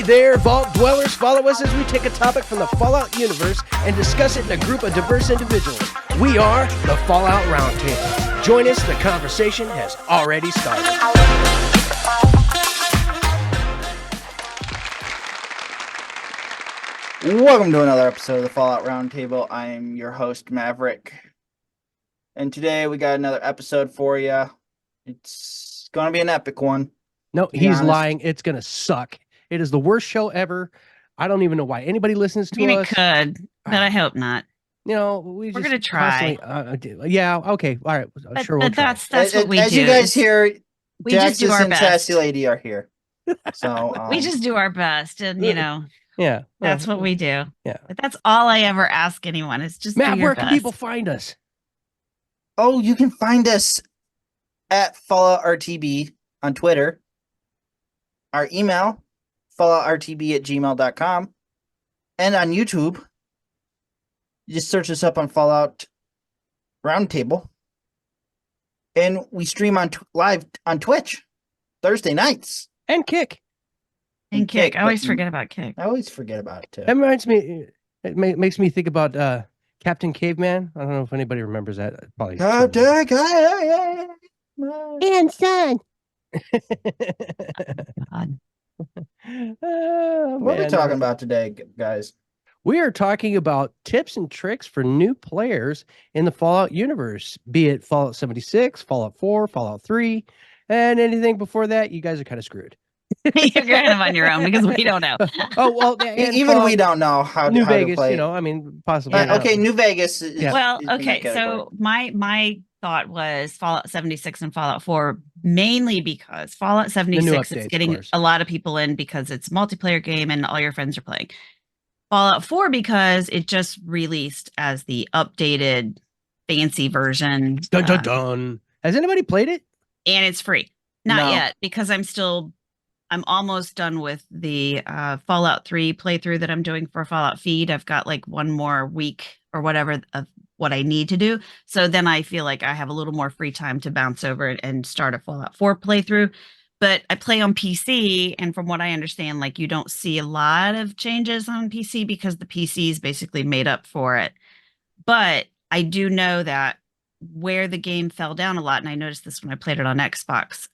there, Vault Dwellers. Follow us as we take a topic from the Fallout universe and discuss it in a group of diverse individuals. We are the Fallout Roundtable. Join us, the conversation has already started. Welcome to another episode of the Fallout Roundtable. I'm your host, Maverick. And today we got another episode for you. It's going to be an epic one. No, he's lying. It's going to suck. It is the worst show ever. I don't even know why anybody listens to us. It could, but I hope not. You know, we're going to try. Yeah, okay. All right. Sure, we'll try. That's what we do. As you guys hear, we just do our and best. Sassy Lady are here. So we just do our best, and you know, yeah, that's what we do. Yeah, but that's all I ever ask anyone. Is just Matt, do your where best. can people find us? Oh, you can find us at Fallout RTB on Twitter. Our email, falloutrtb@gmail.com. And on YouTube, you just search us up on Fallout Roundtable. And we stream on live on Twitch Thursday nights. And Kick. And Kick. I always forget about Kick. I always forget about it too. That reminds me, it makes me think about Captain Caveman. I don't know if anybody remembers that. Probably. Captain Caveman. And son. God. What are we talking about today, guys? We are talking about tips and tricks for new players in the Fallout universe, be it Fallout 76, Fallout 4, Fallout 3, and anything before that. You guys are kind of screwed. You're kind of on your own because we don't know. Oh, well, even we don't know how New how Vegas, to play. you know, I mean, possibly. Okay, New Vegas. Well, okay, so my thought was Fallout 76 and Fallout 4 mainly because Fallout 76 is getting a lot of people in because it's a multiplayer game and all your friends are playing. Fallout 4 because it just released as the updated fancy version. Dun, dun, dun. Has anybody played it? And it's free. Not yet, because I'm almost done with the Fallout 3 playthrough that I'm doing for Fallout Feed. I've got like one more week or whatever of what I need to do. So then I feel like I have a little more free time to bounce over and start a Fallout 4 playthrough. But I play on PC, and from what I understand, like you don't see a lot of changes on PC because the PC is basically made up for it. But I do know that where the game fell down a lot, and I noticed this when I played it on Xbox,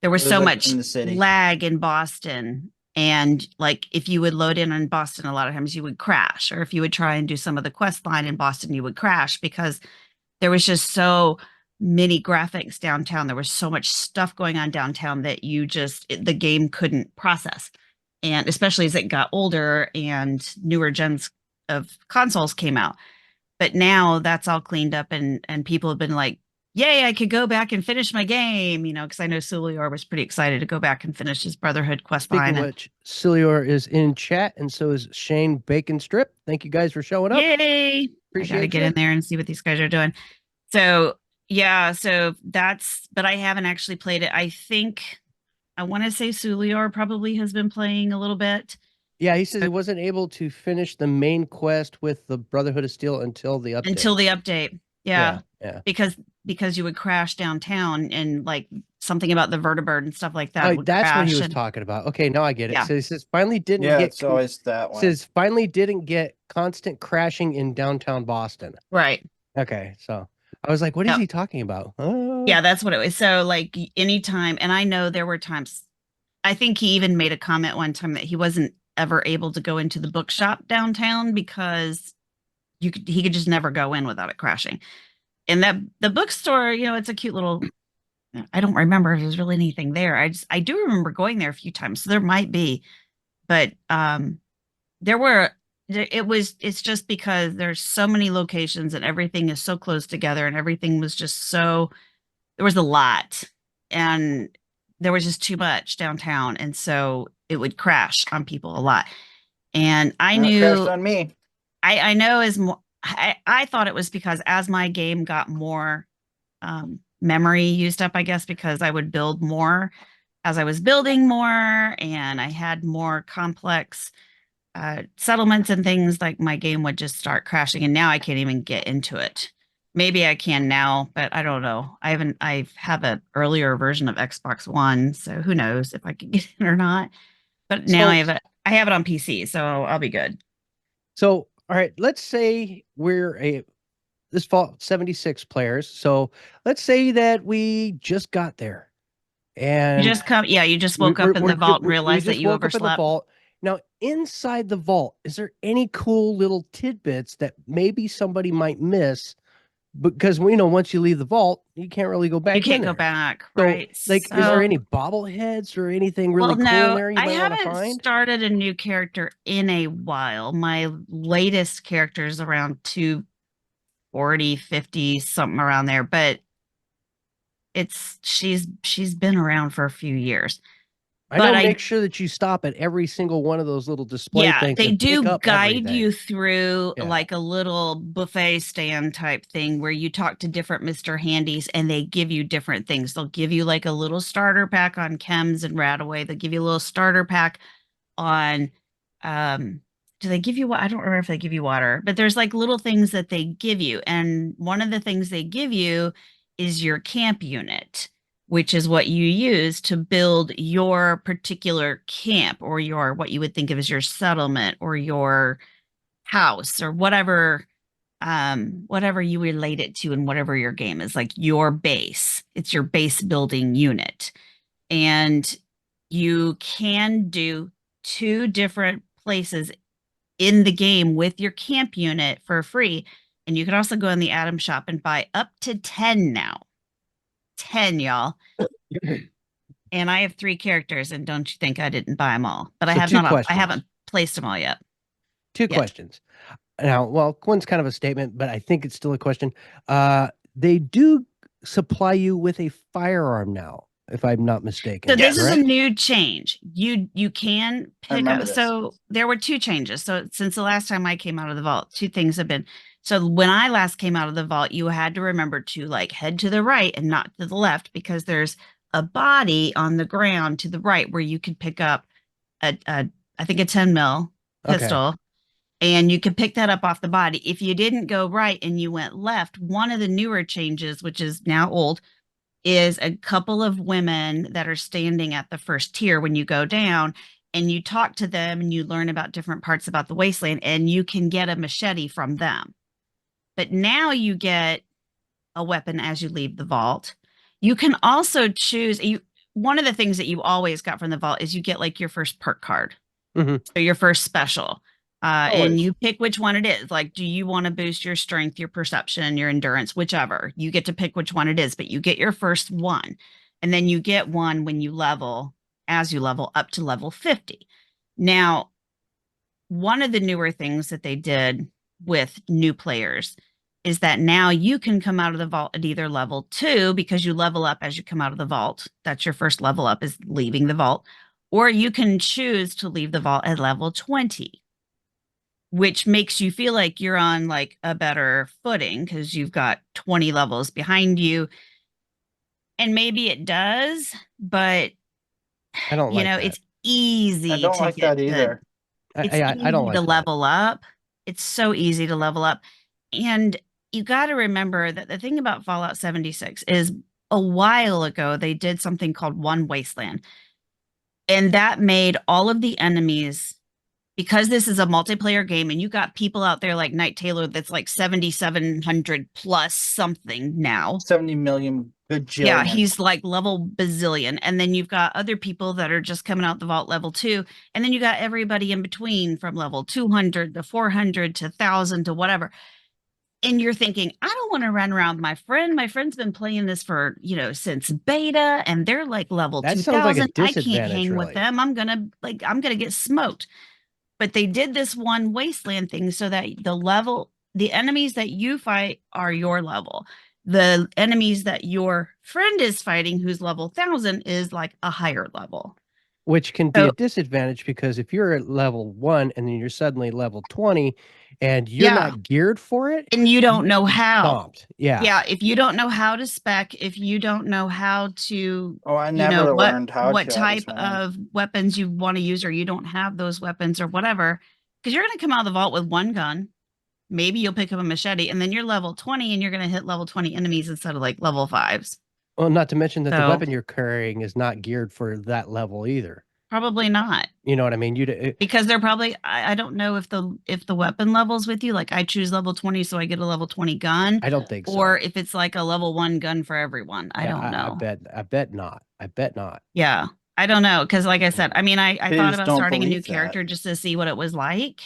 there was so much lag in Boston. And like if you would load in Boston, a lot of times you would crash. Or if you would try and do some of the quest line in Boston, you would crash because there was just so many graphics downtown. There was so much stuff going on downtown that the game couldn't process. And especially as it got older and newer gens of consoles came out. But now that's all cleaned up and people have been like, yay, I could go back and finish my game, you know, because I know Sulior was pretty excited to go back and finish his Brotherhood quest line. Speaking of which, Sulior is in chat, and so is Shane Bacon Strip. Thank you guys for showing up. Yay! Appreciate I gotta get in there and see what these guys are doing. So yeah, but I haven't actually played it. I think I want to say Sulior probably has been playing a little bit. Yeah, he says he wasn't able to finish the main quest with the Brotherhood of Steel until the update. Yeah. Because you would crash downtown and like something about the vertibird and stuff like that. Oh, that's what he was talking about. Okay, now I get it. Yeah. So he says finally didn't get. It's always that one. Says finally didn't get constant crashing in downtown Boston. Right. Okay, so I was like, what is he talking about? Oh. Yeah, that's what it was. So like anytime, and I know there were times. I think he even made a comment one time that he wasn't ever able to go into the bookshop downtown because he could just never go in without it crashing. And that the bookstore, you know, it's a cute little, I don't remember if there's really anything there. I do remember going there a few times. So there might be, but it's just because there's so many locations and everything is so close together and everything was just there was a lot and there was just too much downtown. And so it would crash on people a lot. And I knew crashed on me. I know as more, I thought it was because as my game got more memory used up, I guess, because I would build more as I was building more and I had more complex settlements and things, like my game would just start crashing and now I can't even get into it. Maybe I can now, but I don't know. I have an earlier version of Xbox One, so who knows if I can get in or not. But now So, I have it on PC, so I'll be good. so all right, let's say this Fallout 76 players. So let's say that we just got there You and just you just woke up in the vault and we realized that just you woke up in the overslept. vault. Now, inside the vault, is there any cool little tidbits that maybe somebody might miss? Because we know once you leave the vault, you can't really go back You in can't there. go back, So, right? like, is there So, any bobbleheads or anything really well, cool in no, there you I might want to haven't find? started a new character in a while. My latest character is around 240, 50, something around there, but she's been around for a few years. I But know, I make sure that you stop at every single one of those little display Yeah, things they and pick do up guide everything. you through Yeah. like a little buffet stand type thing where you talk to different Mr. Handies and they give you different things. They'll give you like a little starter pack on chems and Radaway. They'll give you a little starter pack on do they give you what? I don't remember if they give you water, but there's like little things that they give you. And one of the things they give you is your camp unit, which is what you use to build your particular camp or your what you would think of as your settlement or your house or whatever you relate it to and whatever your game is, like your base. It's your base building unit. And you can do two different places in the game with your camp unit for free. And you can also go in the Atom shop and buy up to 10 now. 10, y'all. And I have 3 characters, and don't you think I didn't buy them all? But So two I questions. haven't placed them all yet. Two questions. Now, well, one's kind of a statement, but I think it's still a question. They do supply you with a firearm now, if I'm not mistaken. So this is a correct? new change. You can pick remember up. this. So there were 2 changes. So since the last time I came out of the vault, 2 things have been. So when I last came out of the vault, you had to remember to like head to the right and not to the left because there's a body on the ground to the right where you could pick up a I think a 10 mil Okay. pistol. And you could pick that up off the body. If you didn't go right and you went left, one of the newer changes, which is now old, is a couple of women that are standing at the first tier when you go down and you talk to them and you learn about different parts about the wasteland and you can get a machete from them. But now you get a weapon as you leave the vault. You can also choose one of the things that you always got from the vault is you get like your first perk card. Mhm. So your first special. And Always. you pick which one it is. Like, do you want to boost your strength, your perception, your endurance, whichever? You get to pick which one it is, but you get your first one. And then you get one when you level, as you level up to level 50. Now, one of the newer things that they did with new players is that now you can come out of the vault at either level 2 because you level up as you come out of the vault. That's your first level up, is leaving the vault. Or you can choose to leave the vault at level 20, which makes you feel like you're on like a better footing because you've got 20 levels behind you. And maybe it does, but I don't like that. it's easy I don't to like get that either. It's I don't easy like to that. level up. It's so easy to level up. And you got to remember that the thing about Fallout 76 is a while ago, they did something called One Wasteland. And that made all of the enemies, because this is a multiplayer game and you got people out there like Knight Taylor that's like 7,700 plus something now. 70 million bajillion. Yeah, he's like level bazillion. And then you've got other people that are just coming out the vault level 2. And then you got everybody in between from level 200 to 400 to 1,000 to whatever. And you're thinking, I don't want to run around with my friend. My friend's been playing this for, since beta and they're like level That sounds like a 2,000. I can't disadvantage, hang with really. them. I'm going to get smoked. But they did this one wasteland thing so that the enemies that you fight are your level. The enemies that your friend is fighting, who's level 1,000, is like a higher level. Which can be So- a disadvantage because if you're at level 1 and then you're suddenly level 20 and you're Yeah. not geared for it, And you don't know how. stomped. Yeah. Yeah, if you don't know how to spec, if you don't know how to, Oh, I never learned how what to. type of weapons you want to use, or you don't have those weapons or whatever, because you're going to come out of the vault with one gun. Maybe you'll pick up a machete, and then you're level 20, and you're going to hit level 20 enemies instead of like level 5s. Well, not to mention that the So- weapon you're carrying is not geared for that level either. Probably not. You know what I mean? Because they're probably I don't know if the weapon level's with you, like I choose level 20 so I get a level 20 gun, I don't think so. or if it's like a level 1 gun for everyone. I don't know. I bet not. I bet not. Yeah. I don't know because like I said, I mean I thought just about don't starting a new believe that. character just to see what it was like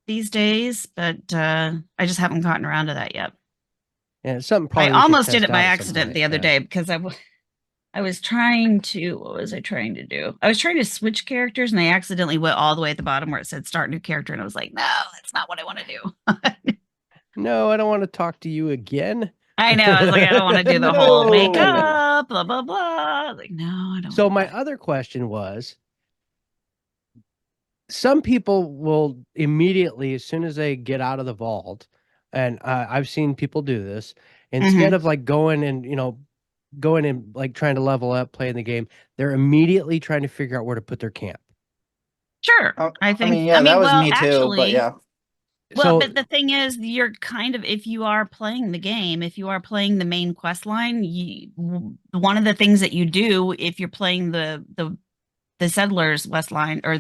these days, but I just haven't gotten around to that yet. And it's something I probably we should almost did test it by out at some accident point, the other yeah. day because I was trying to, what was I trying to do? I was trying to switch characters and I accidentally went all the way at the bottom where it said start new character. And I was like, no, that's not what I want to do. No, I don't want to talk to you again. I know. I was like, I don't want to do the No. whole makeup, blah, blah, blah. Like, no, I don't So want my that. other question was, some people will immediately, as soon as they get out of the vault, and I've seen people do this, instead of like going and, going and like trying to level up, playing the game, they're immediately trying to figure out where to put their camp. Sure. I think, that was well, me too, actually, but yeah. well, So but the thing is, you're kind of, if you are playing the game, if you are playing the main quest line, one of the things that you do if you're playing the Settlers West line or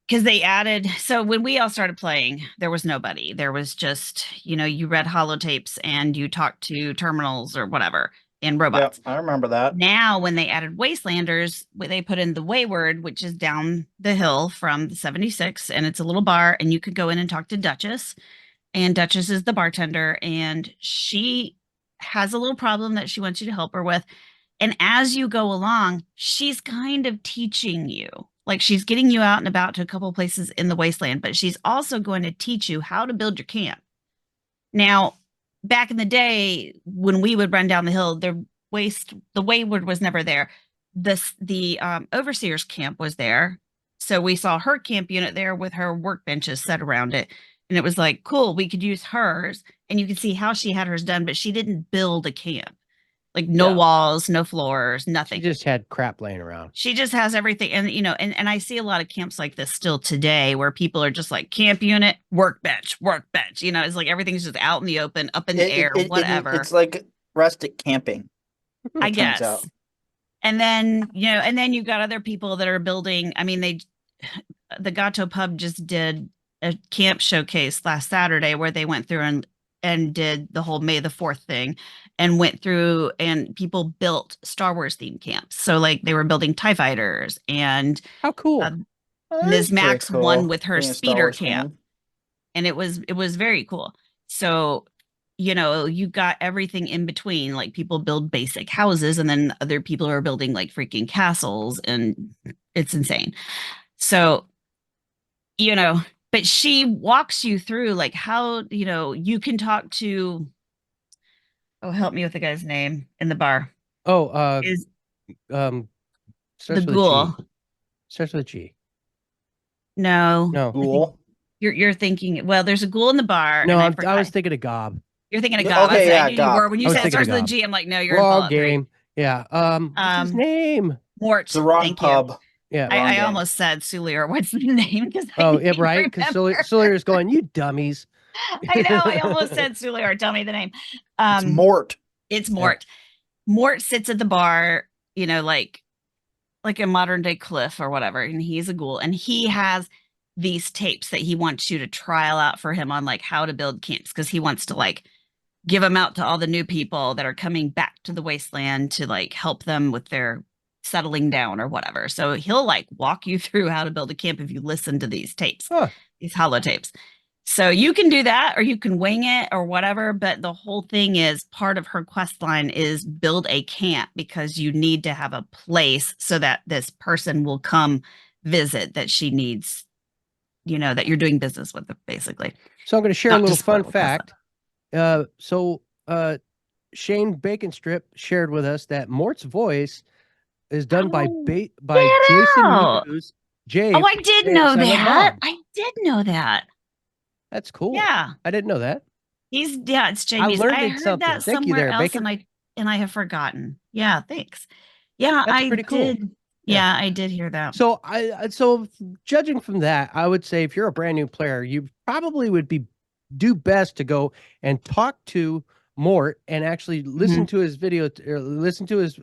because they added, so when we all started playing, there was nobody. There was just, you read holotapes and you talked to terminals or whatever and robots. Yep, I remember that. Now, when they added Wastelanders, they put in the Wayward, which is down the hill from the 76, and it's a little bar, and you could go in and talk to Duchess. And Duchess is the bartender, and she has a little problem that she wants you to help her with. And as you go along, she's kind of teaching you. Like she's getting you out and about to a couple of places in the wasteland, but she's also going to teach you how to build your camp. Now, back in the day, when we would run down the hill, the Wayward was never there. The Overseer's camp was there. So we saw her camp unit there with her workbenches set around it. And it was like, cool, we could use hers. And you can see how she had hers done, but she didn't build a camp. Like no walls, no floors, nothing. She just had crap laying around. She just has everything. And, and I see a lot of camps like this still today where people are just like camp unit, workbench. It's like everything's just out in the open, up in the air, whatever. It's like rustic camping. I guess. And then, and then you've got other people that are building. I mean, the Gato Pub just did a camp showcase last Saturday where they went through and did the whole May the 4th thing and went through and people built Star Wars themed camps. So like they were building TIE fighters and how cool. Ms. Max won with her speeder camp. And it was very cool. So, you got everything in between. Like people build basic houses and then other people are building like freaking castles and it's insane. So, but she walks you through like how, you can talk to, help me with the guy's name in the bar. Starts the with ghoul. Starts with a G. No. Ghoul. You're thinking, well, there's a ghoul in the bar. No, I was thinking of Gob. You're thinking of Gob. Okay, I knew you were. When you said it starts with a G, I'm like, no, you're in Fallout 3. Yeah. What's his name? Mort. The wrong pub. Yeah. I almost said Sulier. What's the name? Right. Because Sulier's going, you dummies. I know. I almost said Sulier. Tell me the name. It's Mort. It's Mort. Yeah. Mort sits at the bar, like a modern day Cliff or whatever, and he's a ghoul, and he has these tapes that he wants you to trial out for him on like how to build camps because he wants to like give them out to all the new people that are coming back to the wasteland to like help them with their settling down or whatever. So he'll like walk you through how to build a camp if you listen to these tapes, these holotapes. So you can do that or you can wing it or whatever. But the whole thing is part of her quest line is build a camp because you need to have a place so that this person will come visit that she needs, that you're doing business with, basically. So I'm going to share a little fun fact. Shane Baconstrip shared with us that Mort's voice is done by Jason Hughes. I did know that. I did know that. That's cool. Yeah. I didn't know that. It's Jamie's. I heard that somewhere else and I have forgotten. Yeah, thanks. Yeah, that's pretty cool. Yeah, I did hear that. So so judging from that, I would say if you're a brand new player, you probably would do best to go and talk to Mort and actually listen to his video or listen to his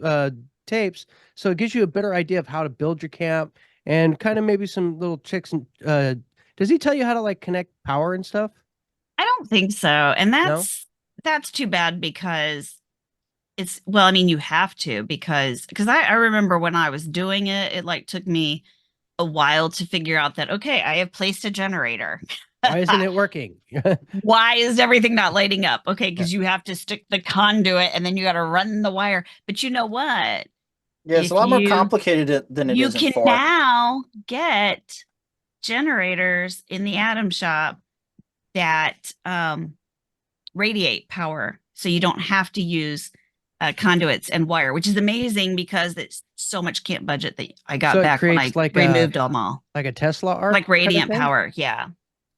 tapes. So it gives you a better idea of how to build your camp and kind of maybe some little tricks. And does he tell you how to like connect power and stuff? I don't think so. And No? that's too bad because well, I mean, you have to because I remember when I was doing it, it like took me a while to figure out that, okay, I have placed a generator. Why isn't it working? Why is everything not lighting up? Okay, Yeah. because you have to stick the conduit and then you got to run the wire. But you know what? Yeah, it's a lot more complicated than it You is in can 4. now get generators in the Atom Shop that radiate power, so you don't have to use conduits and wire, which is amazing because it's so much camp budget that I got So it back when I creates like removed them all. like a Tesla arc, Like kind of radiant thing? power, yeah.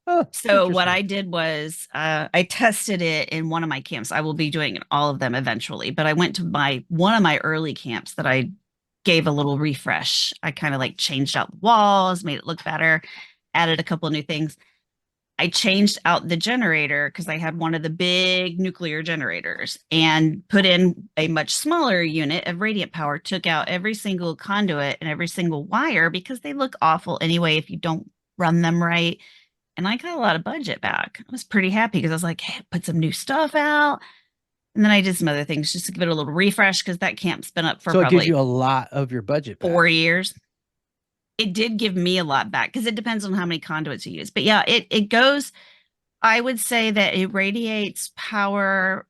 Oh, So what interesting. I did was I tested it in one of my camps. I will be doing all of them eventually, but I went to one of my early camps that I gave a little refresh. I kind of like changed out the walls, made it look better, added a couple of new things. I changed out the generator because I had one of the big nuclear generators and put in a much smaller unit of radiant power, took out every single conduit and every single wire because they look awful anyway if you don't run them right. And I got a lot of budget back. I was pretty happy because I was like, hey, put some new stuff out. And then I did some other things just to give it a little refresh because that camp's been up for So it gives probably you a lot of your budget back. 4 years. It did give me a lot back because it depends on how many conduits you use. But yeah, it goes, I would say that it radiates power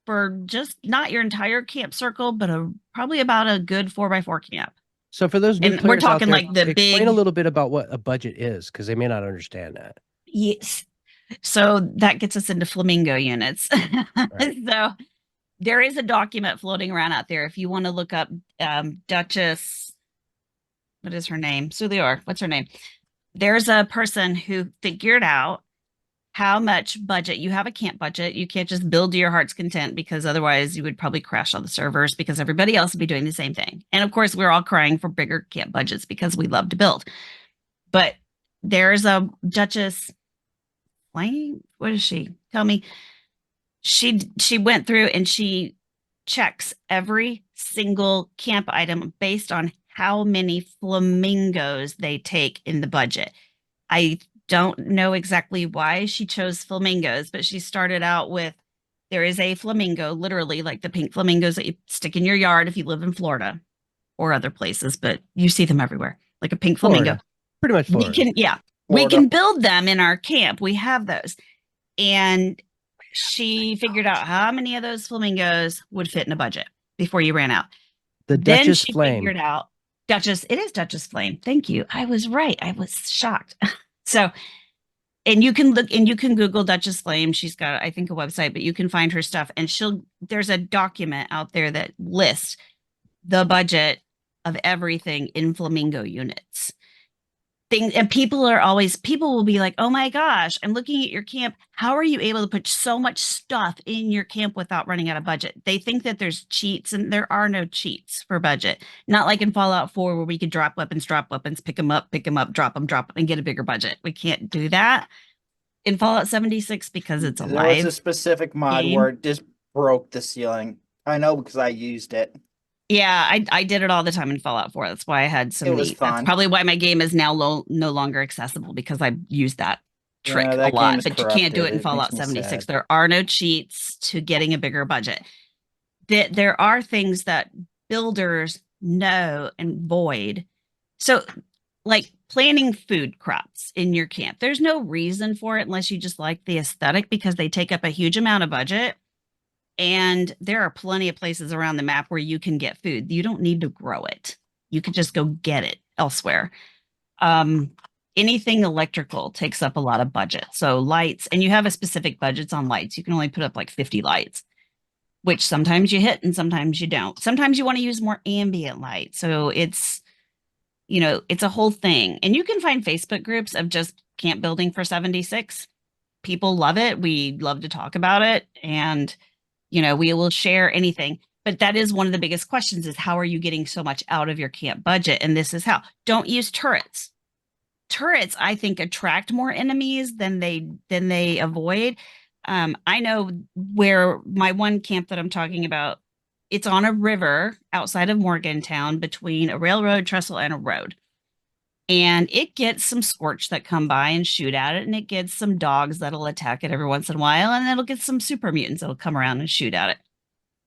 for just not your entire camp circle, but probably about a good 4x4 camp. So for those new And we're players out talking there, like the explain big, a little bit about what a budget is because they may not understand that. yes. So that gets us into flamingo units. Right. So there is a document floating around out there. If you want to look up Duchess, what is her name? Sulior, what's her name? There's a person who figured out how much budget you have a camp budget. You can't just build to your heart's content because otherwise you would probably crash on the servers because everybody else would be doing the same thing. And of course, we're all crying for bigger camp budgets because we love to build. But there's a Duchess Flame. What is she? Tell me. She went through and she checks every single camp item based on how many flamingos they take in the budget. I don't know exactly why she chose flamingos, but she started out with there is a flamingo, literally like the pink flamingos that you stick in your yard if you live in Florida or other places, but you see them everywhere, like a pink flamingo. Florida. Pretty much Florida. We can build them in our camp. We have those. And she figured out how many of those flamingos would fit in a budget before you ran out. The Then Duchess she Flame. figured out Duchess. It is Duchess Flame. Thank you. I was right. I was shocked. So, and you can look and you can Google Duchess Flame. She's got, I think, a website, but you can find her stuff. And there's a document out there that lists the budget of everything in flamingo units. And people will be like, oh my gosh, I'm looking at your camp. How are you able to put so much stuff in your camp without running out of budget? They think that there's cheats, and there are no cheats for budget. Not like in Fallout 4 where we could drop weapons, pick them up, drop them, and get a bigger budget. We can't do that in Fallout 76 because it's a live. There was a specific mod game where it just broke the ceiling. I know because I used it. Yeah, I did it all the time in Fallout 4. That's why I had so many. That's probably why my game is now no longer accessible because I used that trick a lot. But you can't do it in Fallout 76. There are no cheats to getting a bigger budget. There are things that builders know and void. So, like planting food crops in your camp, there's no reason for it unless you just like the aesthetic because they take up a huge amount of budget. And there are plenty of places around the map where you can get food. You don't need to grow it. You can just go get it elsewhere. Anything electrical takes up a lot of budget. So lights, and you have a specific budgets on lights. You can only put up like 50 lights, which sometimes you hit and sometimes you don't. Sometimes you want to use more ambient light. So it's a whole thing. And you can find Facebook groups of just camp building for 76. People love it. We love to talk about it. And we will share anything, but that is one of the biggest questions is how are you getting so much out of your camp budget? And this is how. Don't use turrets. Turrets, I think, attract more enemies than they avoid. I know where my one camp that I'm talking about, it's on a river outside of Morgantown between a railroad trestle and a road. And it gets some scorch that come by and shoot at it, and it gets some dogs that'll attack it every once in a while, and it'll get some super mutants that'll come around and shoot at it.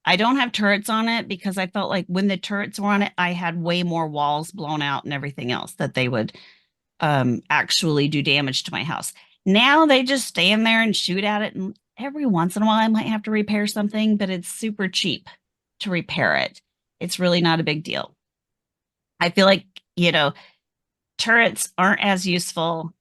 I don't have turrets on it because I felt like when the turrets were on it, I had way more walls blown out and everything else that they would actually do damage to my house. Now they just stand there and shoot at it, and every once in a while I might have to repair something, but it's super cheap to repair it. It's really not a big deal. I feel like, turrets aren't as useful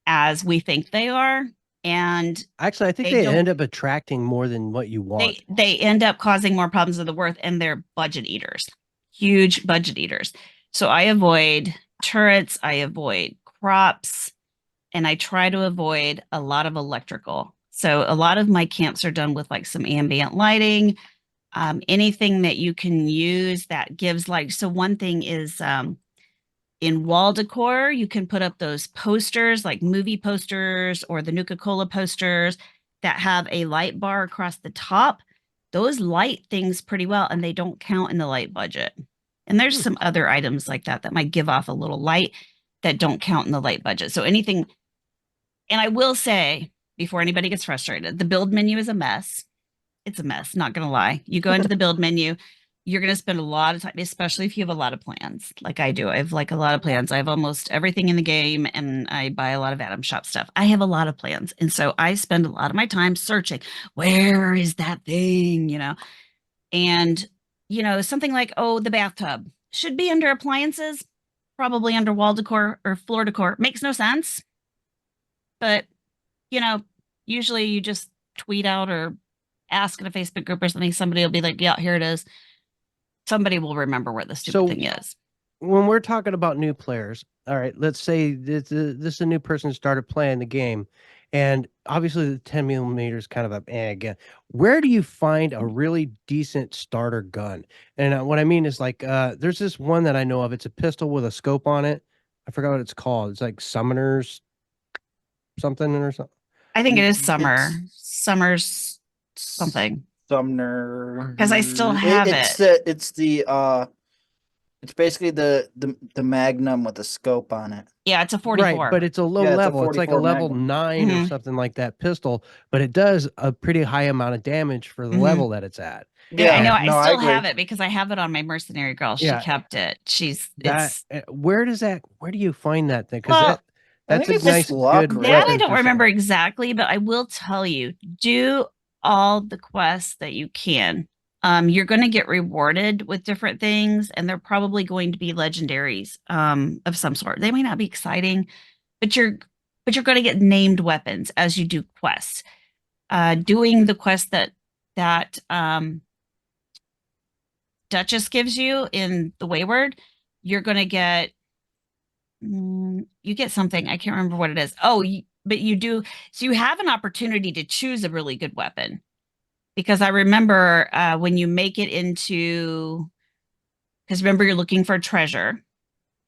as we think they are. And actually, I think they end up attracting more than what you want. They end up causing more problems than the worth, and they're budget eaters, huge budget eaters. So I avoid turrets, I avoid crops, and I try to avoid a lot of electrical. So a lot of my camps are done with like some ambient lighting, anything that you can use that gives light. So one thing is in wall decor, you can put up those posters, like movie posters or the Nuka-Cola posters that have a light bar across the top. Those light things pretty well, and they don't count in the light budget. And there's some other items like that that might give off a little light that don't count in the light budget. So anything, and I will say, before anybody gets frustrated, the build menu is a mess. It's a mess, not going to lie. You go into the build menu, you're going to spend a lot of time, especially if you have a lot of plans like I do. I have like a lot of plans. I have almost everything in the game, and I buy a lot of Atom Shop stuff. I have a lot of plans. And so I spend a lot of my time searching, where is that thing, And, something like, the bathtub should be under appliances, probably under wall decor or floor decor. Makes no sense. But, usually you just tweet out or ask in a Facebook group or something. Somebody will be like, yeah, here it is. Somebody will remember where the stupid thing is. When we're talking about new players, all right, let's say this is a new person started playing the game, and obviously the 10 millimeter is kind of again. Where do you find a really decent starter gun? And what I mean is like, there's this one that I know of. It's a pistol with a scope on it. I forgot what it's called. It's like Summoner's something or something. I think it is Summer's something. Sumner, because I still have it. It's basically the Magnum with a scope on it. Yeah, it's a 44. Right, but it's a low level. It's like a level Magnum. 9 or something like that pistol, but it does a pretty high amount of damage for the level that it's at. Yeah, I know. I still have it because I have it on my mercenary girl. She kept it. Where do you find that thing? Because that's a nice good that I don't remember exactly, but I will tell you, do all the quests that you can. You're going to get rewarded with different things, and they're probably going to be legendaries of some sort. They may not be exciting, but you're going to get named weapons as you do quests. Doing the quest that Duchess gives you in the Wayward, you're going to get you get something. I can't remember what it is. But you do. So you have an opportunity to choose a really good weapon. Because I remember when you make it into, because remember you're looking for a treasure,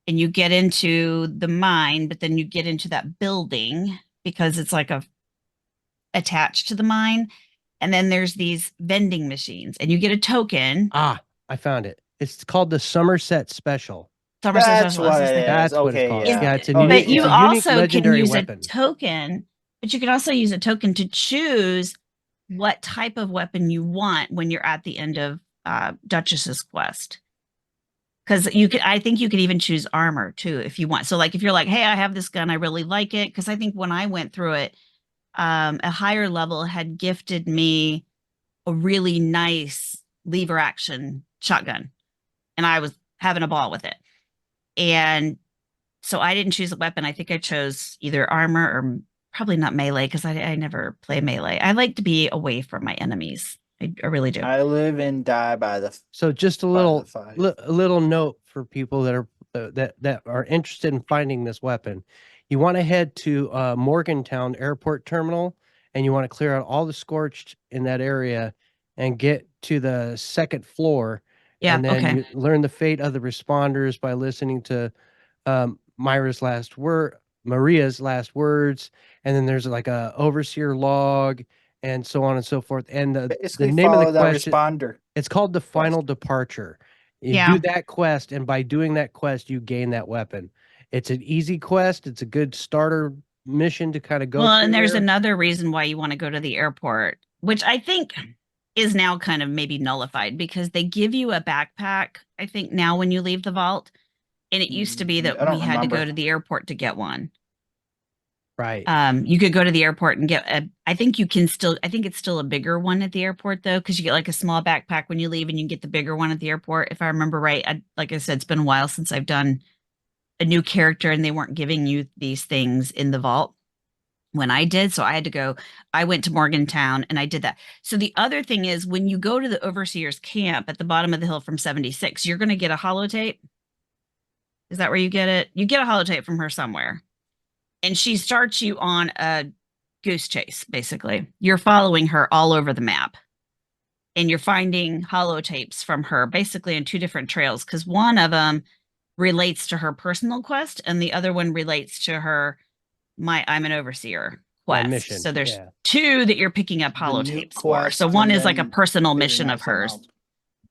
and you get into the mine, but then you get into that building because it's like attached to the mine. And then there's these vending machines, and you get a token. Ah, I found it. It's called the Somerset Special. That's what it's called. Yeah, it's a but you also can use weapon. A token, but you can also use a token to choose what type of weapon you want when you're at the end of Duchess's quest. Because I think you could even choose armor too if you want. So like if you're like, hey, I have this gun, I really like it. Because I think when I went through it, a higher level had gifted me a really nice lever action shotgun, and I was having a ball with it. And so I didn't choose a weapon. I think I chose either armor or probably not melee, because I never play melee. I like to be away from my enemies. I really do. I live and die by the. So just a little note for people that are that are interested in finding this weapon. You want to head to Morgantown Airport Terminal, and you want to clear out all the scorched in that area and get to the second floor. Yeah, and then you learn the fate of the responders by listening to Maria's last words, and then there's like a overseer log and so on and so forth. And the name of the question, It's called the final departure. You Yeah. do that quest, and by doing that quest, you gain that weapon. It's an easy quest. It's a good starter mission to kind of go Well, through and there's there. another reason why you want to go to the airport, which I think is now kind of maybe nullified because they give you a backpack, I think now when you leave the vault. And it used to be I that don't we had to go remember. to the airport to get one. Right. You could go to the airport and get I think you can still, I think it's still a bigger one at the airport though, because you get like a small backpack when you leave and you get the bigger one at the airport. If I remember right, like I said, it's been a while since I've done a new character and they weren't giving you these things in the vault when I did. So I had to go, I went to Morgantown and I did that. So the other thing is when you go to the Overseer's camp at the bottom of the hill from 76, you're going to get a holotape. Is that where you get it? You get a holotape from her somewhere. And she starts you on a goose chase, basically. You're following her all over the map. And you're finding holotapes from her basically in two different trails because one of them relates to her personal quest and the other one relates to her I'm an overseer quest. mission, So there's yeah. two that you're picking up The new holotapes for. quest, So one and is like a then personal figuring mission out of something hers else.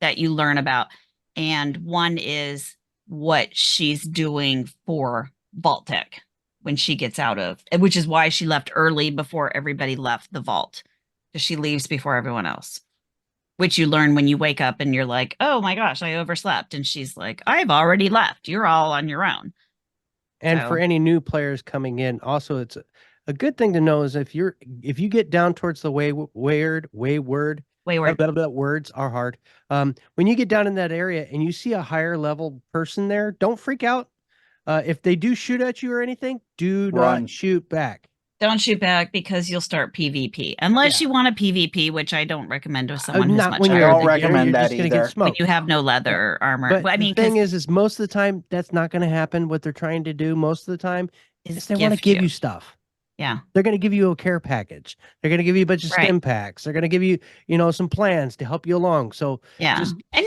that you learn about. And one is what she's doing for Vault Tech when she gets out of, which is why she left early before everybody left the vault, because she leaves before everyone else, which you learn when you wake up and you're like, oh my gosh, I overslept. And she's like, I've already left. You're all on your own. And So- for any new players coming in, also it's a good thing to know is if you get down towards the wayward blah, blah, blah, words are hard. When you get down in that area and you see a higher level person there, don't freak out. If they do shoot at you or anything, do Run. not shoot back. Don't shoot back because you'll start PvP. Unless you want a PvP, which I don't recommend to someone who's Not much when higher you're I at don't the beginner, recommend you're that just gonna either. get smoked. when you have no leather armor. But I mean, the thing is most of the time that's not going to happen. What they're trying to do most of the time is they want to gift give you stuff. Yeah. They're going to give you a care package. They're going to give you a bunch of stim packs. They're going to give you, some plans to help you along. So yeah, just and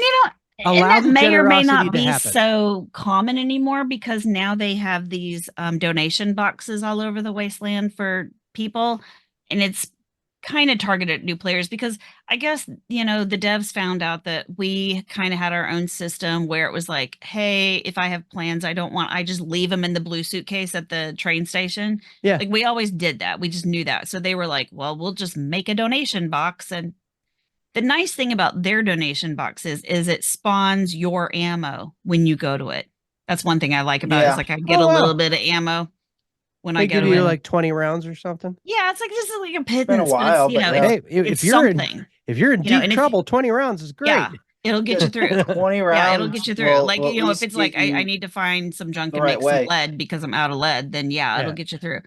allow and that the may or may generosity not to be happen. so common anymore because now they have these donation boxes all over the wasteland for people, and it's kind of targeted at new players because I guess the devs found out that we kind of had our own system where it was like, hey, if I have plans I just leave them in the blue suitcase at the train station. Yeah, like we always did that. We just knew that. So they were like, well, we'll just make a donation box. And the nice thing about their donation boxes is it spawns your ammo when you go to it. That's one thing I like about it. It's like I get a little bit of ammo when I they go give to you it. like 20 rounds or something. Yeah, it's like just like a pittance. Been a while, but it's, but yeah. Hey, it's if you're something. if you're in deep and trouble, 20 rounds is great. Yeah, it'll get you through. 20 rounds. Yeah, it'll get you through. will like at if least it's like get you I need to find some junk the and right make some way. lead because I'm out of lead, then Yeah. it'll get you through.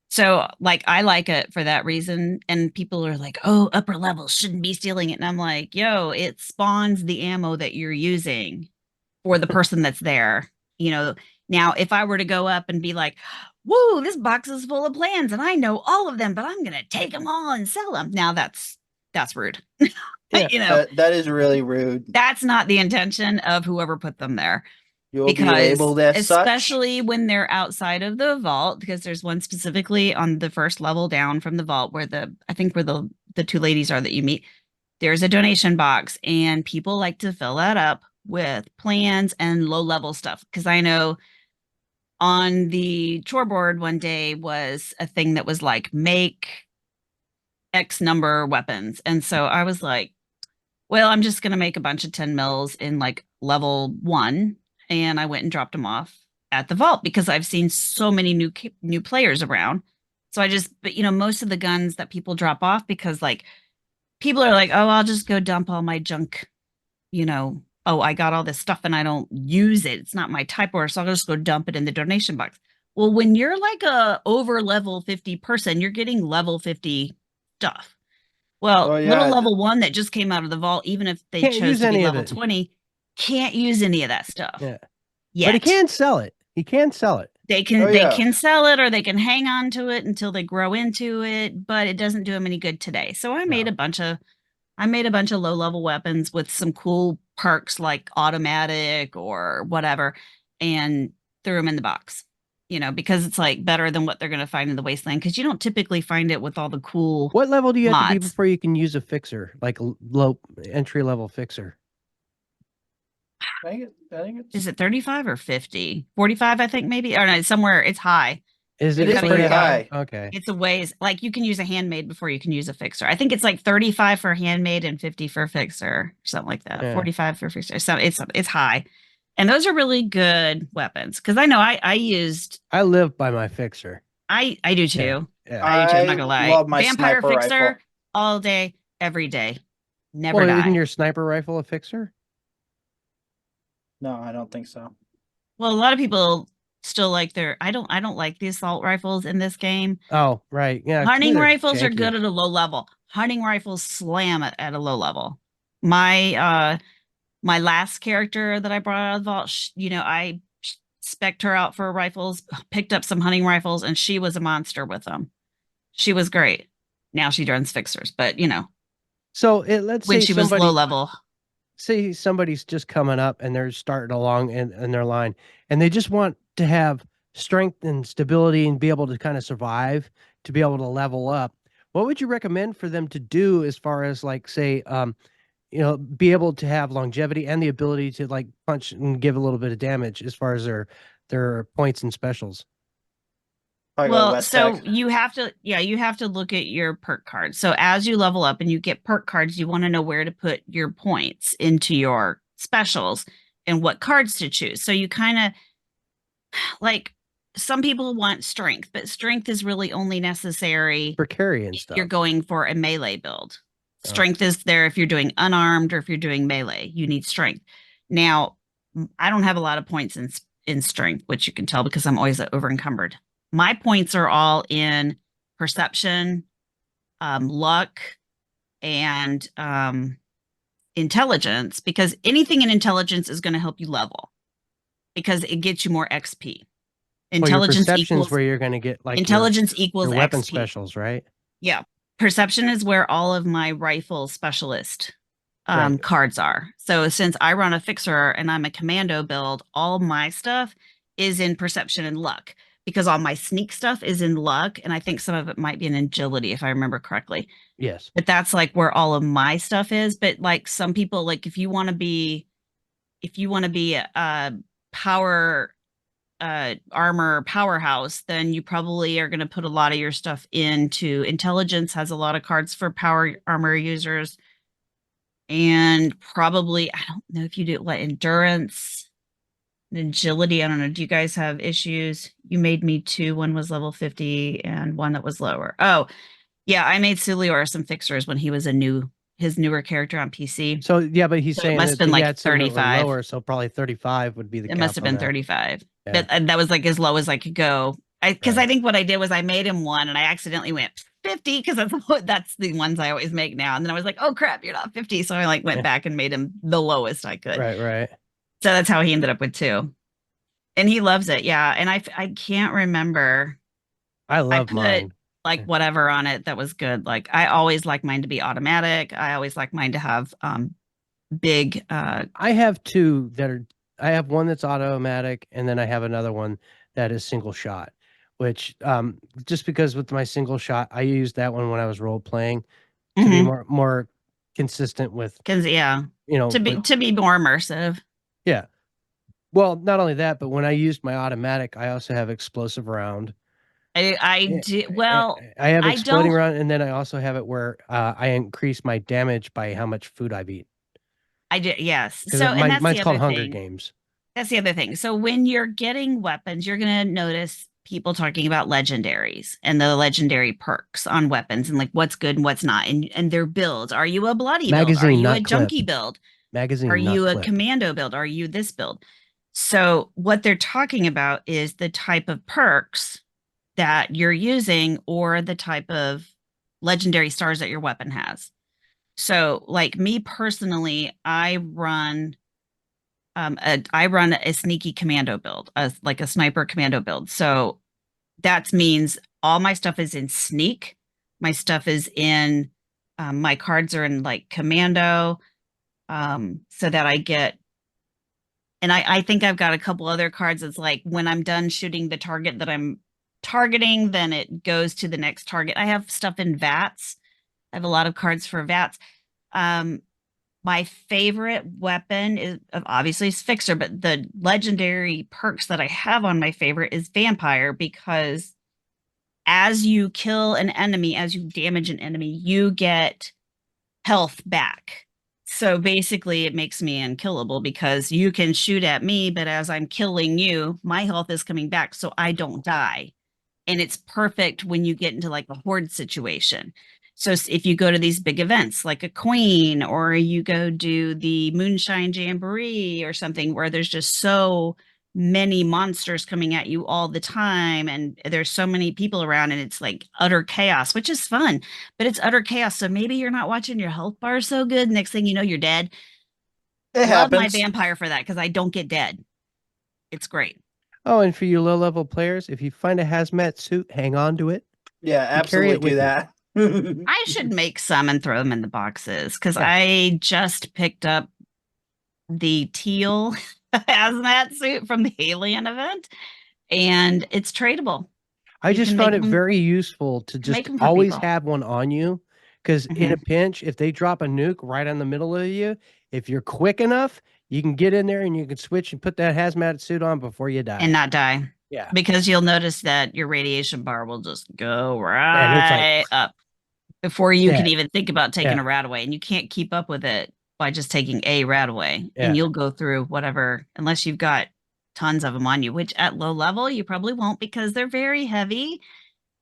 So like I like it for that reason. And people are like, oh, upper levels shouldn't be stealing it. And I'm like, yo, it spawns the ammo that you're using for the person that's there. Now if I were to go up and be like, whoa, this box is full of plans and I know all of them, but I'm gonna take them all and sell them. Now that's rude. Yeah. That is really rude. That's not the intention of whoever put them there. You'll be labeled as especially such. when they're outside of the vault, because there's one specifically on the first level down from the vault where I think where the two ladies are that you meet, there's a donation box and people like to fill that up with plans and low level stuff. Because I know on the chore board one day was a thing that was like make X number weapons. And so I was like, well, I'm just going to make a bunch of 10 mils in like level 1. And I went and dropped them off at the vault because I've seen so many new players around. So but most of the guns that people drop off because like people are like, oh, I'll just go dump all my junk. Oh, I got all this stuff and I don't use it. It's not my type order. So I'll just go dump it in the donation box. Well, when you're like a over level 50 person, you're getting level 50 stuff. Well, little level 1 that just came out of the vault, even if they chose to be level 20, can't use any of that stuff. Yeah. Yet. But he can sell it. He can sell it. They can sell it or they can hang on to it until they grow into it, but it doesn't do them any good today. So I made a bunch of low level weapons with some cool perks like automatic or whatever and threw them in the box. you know, because it's like better than what they're going to find in the wasteland, because you don't typically find it with all the cool What level do you have to be mods. before you can use a fixer, like a low entry level fixer? I think it's Is it 35 or 50? 45, I think maybe. Or no, somewhere it's high. Is it it is gotta pretty use- high. Okay. It's a ways, like you can use a handmade before you can use a fixer. I think it's like 35 for handmade and 50 for fixer, something like that. Yeah. 45 for fixer. So it's high. And those are really good weapons. Because I know I used I live by my fixer. I do too. Yeah. I do too, I'm not gonna lie. love my Vampire sniper fixer rifle. all day, every day. Never Well, die. isn't your sniper rifle a fixer? No, I don't think so. Well, a lot of people still like their I don't like the assault rifles in this game. Oh, right. Yeah. to me, Hunting they're rifles are janky. good at a low level. Hunting rifles slam at a low level. My last character that I brought out of the vault, you know, I spec'd her out for rifles, picked up some hunting rifles, and she was a monster with them. She was great. Now she runs fixers, but you know, So let's when say she was low level. say somebody's just coming up and they're starting along in their line, and they just want to have strength and stability and be able to kind of survive, to be able to level up. What would you recommend for them to do as far as like say, be able to have longevity and the ability to like punch and give a little bit of damage as far as their points and specials? Probably go Well, West so Tech. you have to look at your perk cards. So as you level up and you get perk cards, you want to know where to put your points into your specials and what cards to choose. So you kind of like some people want strength, but strength is really only necessary For carry and if stuff. you're going for a melee build. Oh. Strength is there if you're doing unarmed or if you're doing melee. You need strength. Now, I don't have a lot of points in strength, which you can tell because I'm always over encumbered. My points are all in perception, luck, and intelligence, because anything in intelligence is going to help you level because it gets you more XP. Well, your Intelligence perception's equals where you're going to get like intelligence equals your weapon XP. specials, right? Yeah. Perception is where all of my rifle specialist Right. cards are. So since I run a fixer and I'm a commando build, all my stuff is in perception and luck, because all my sneak stuff is in luck. And I think some of it might be in agility, if I remember correctly. Yes. But that's like where all of my stuff is. But like some people, like if you want to be a power armor powerhouse, then you probably are going to put a lot of your stuff into intelligence. Has a lot of cards for power armor users, and probably I don't know if you do what endurance and agility. I don't know. Do you guys have issues? You made me two. One was level 50 and one that was lower. Oh, yeah, I made Sulior some fixers when he was his newer character on PC. So yeah, but he's So it saying must that have been he like had some that were 35. lower, so probably 35 would be the It cap must have on been that. 35. Yeah. But that was like as low as I could go. Because I Right. think what I did was I made him one and I accidentally went 50 because that's the ones I always make now. And then I was like, oh crap, you're not 50. So I like went back and made him the lowest I could. Right. So that's how he ended up with two. And he loves it. Yeah. And I can't remember. I I love put mine. like whatever on it that was good. Like I always like mine to be automatic. I always like mine to have big I have two that are. I have one that's automatic, and then I have another one that is single shot. Which, just because with my single shot, I used that one when I was role playing to be more consistent with, because yeah, like, to be more immersive. yeah. Well, not only that, but when I used my automatic, I also have explosive round. I did well. I have I exploding don't. round, and then I also have it where I increase my damage by how much food I've eaten. I did, yes. Because So, and that's mine's the called other Hunger thing. Games. That's the other thing. So when you're getting weapons, you're going to notice people talking about legendaries and the legendary perks on weapons and like what's good and what's not, and their builds. Are you a bloody build? Are Magazine, you a not clip. junkie build? Magazine, Are not you a clip. commando build? Are you this build? So what they're talking about is the type of perks that you're using or the type of legendary stars that your weapon has. So like me personally, I run a sneaky commando build, like a sniper commando build. So that means all my stuff is in sneak. My stuff is in my cards are in like commando, so that I get And I think I've got a couple other cards. It's like when I'm done shooting the target that I'm targeting, then it goes to the next target. I have stuff in VATs. I have a lot of cards for VATs. My favorite weapon is obviously Fixer, but the legendary perks that I have on my favorite is Vampire, because as you kill an enemy, as you damage an enemy, you get health back. So basically, it makes me unkillable because you can shoot at me, but as I'm killing you, my health is coming back so I don't die. And it's perfect when you get into like a horde situation. So if you go to these big events like a Queen, or you go do the Moonshine Jamboree or something where there's just so many monsters coming at you all the time, and there's so many people around, and it's like utter chaos, which is fun, but it's utter chaos. So maybe you're not watching your health bar so good. Next thing you know, you're dead. It Love my happens. Vampire for that because I don't get dead. It's great. Oh, and for you low-level players, if you find a hazmat suit, hang on to it. Yeah, carry absolutely it with do you. that. I should make some and throw them in the boxes because Yeah. I just picked up the teal hazmat suit from the Alien event, and it's tradable. I You just can found make it them- very useful to just them for always people. have one on you, because in a Mhm. pinch, if they drop a nuke right on the middle of you, if you're quick enough, you can get in there and you can switch and put that hazmat suit on before you die. And not die. Yeah. Because you'll notice that your radiation bar will just go And it's like right up before you can dead. even think about taking Yeah. a rad away. And you can't keep up with it by just taking a rad away. Yeah. And you'll go through whatever, unless you've got tons of them on you, which at low level you probably won't because they're very heavy.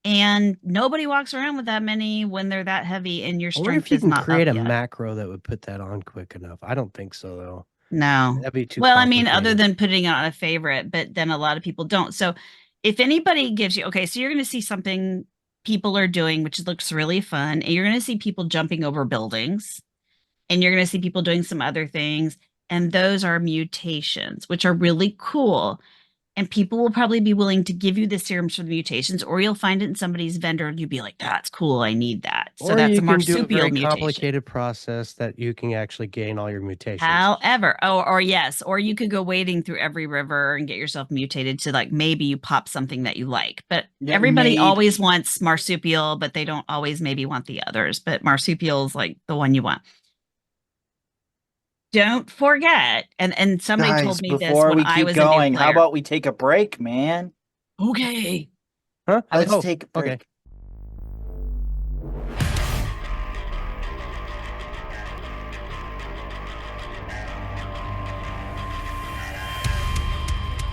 And nobody walks around with that many when they're that heavy and your I wonder if strength you is can not create up a yet. macro that would put that on quick enough. I don't think so, though. No. That'd be too Well, I mean, other complicated. than putting it on a favorite, but then a lot of people don't. So if anybody gives you, okay, so you're going to see something people are doing, which looks really fun, and you're going to see people jumping over buildings, and you're going to see people doing some other things. And those are mutations, which are really cool. And people will probably be willing to give you the serums for the mutations, or you'll find it in somebody's vendor and you'll be like, that's cool. I need that. So Or that's you a can do a marsupial very mutation. complicated process that you can actually gain all your mutations. However, or yes, or you could go wading through every river and get yourself mutated to like maybe you pop something that you like. But Yeah, everybody maybe. always wants marsupial, but they don't always maybe want the others. But marsupial is like the one you want. Don't forget, and somebody Guys, told me this before when we I keep was a new going, how player. about we take a break, man? Okay. Huh? Let's Oh, take a break. okay.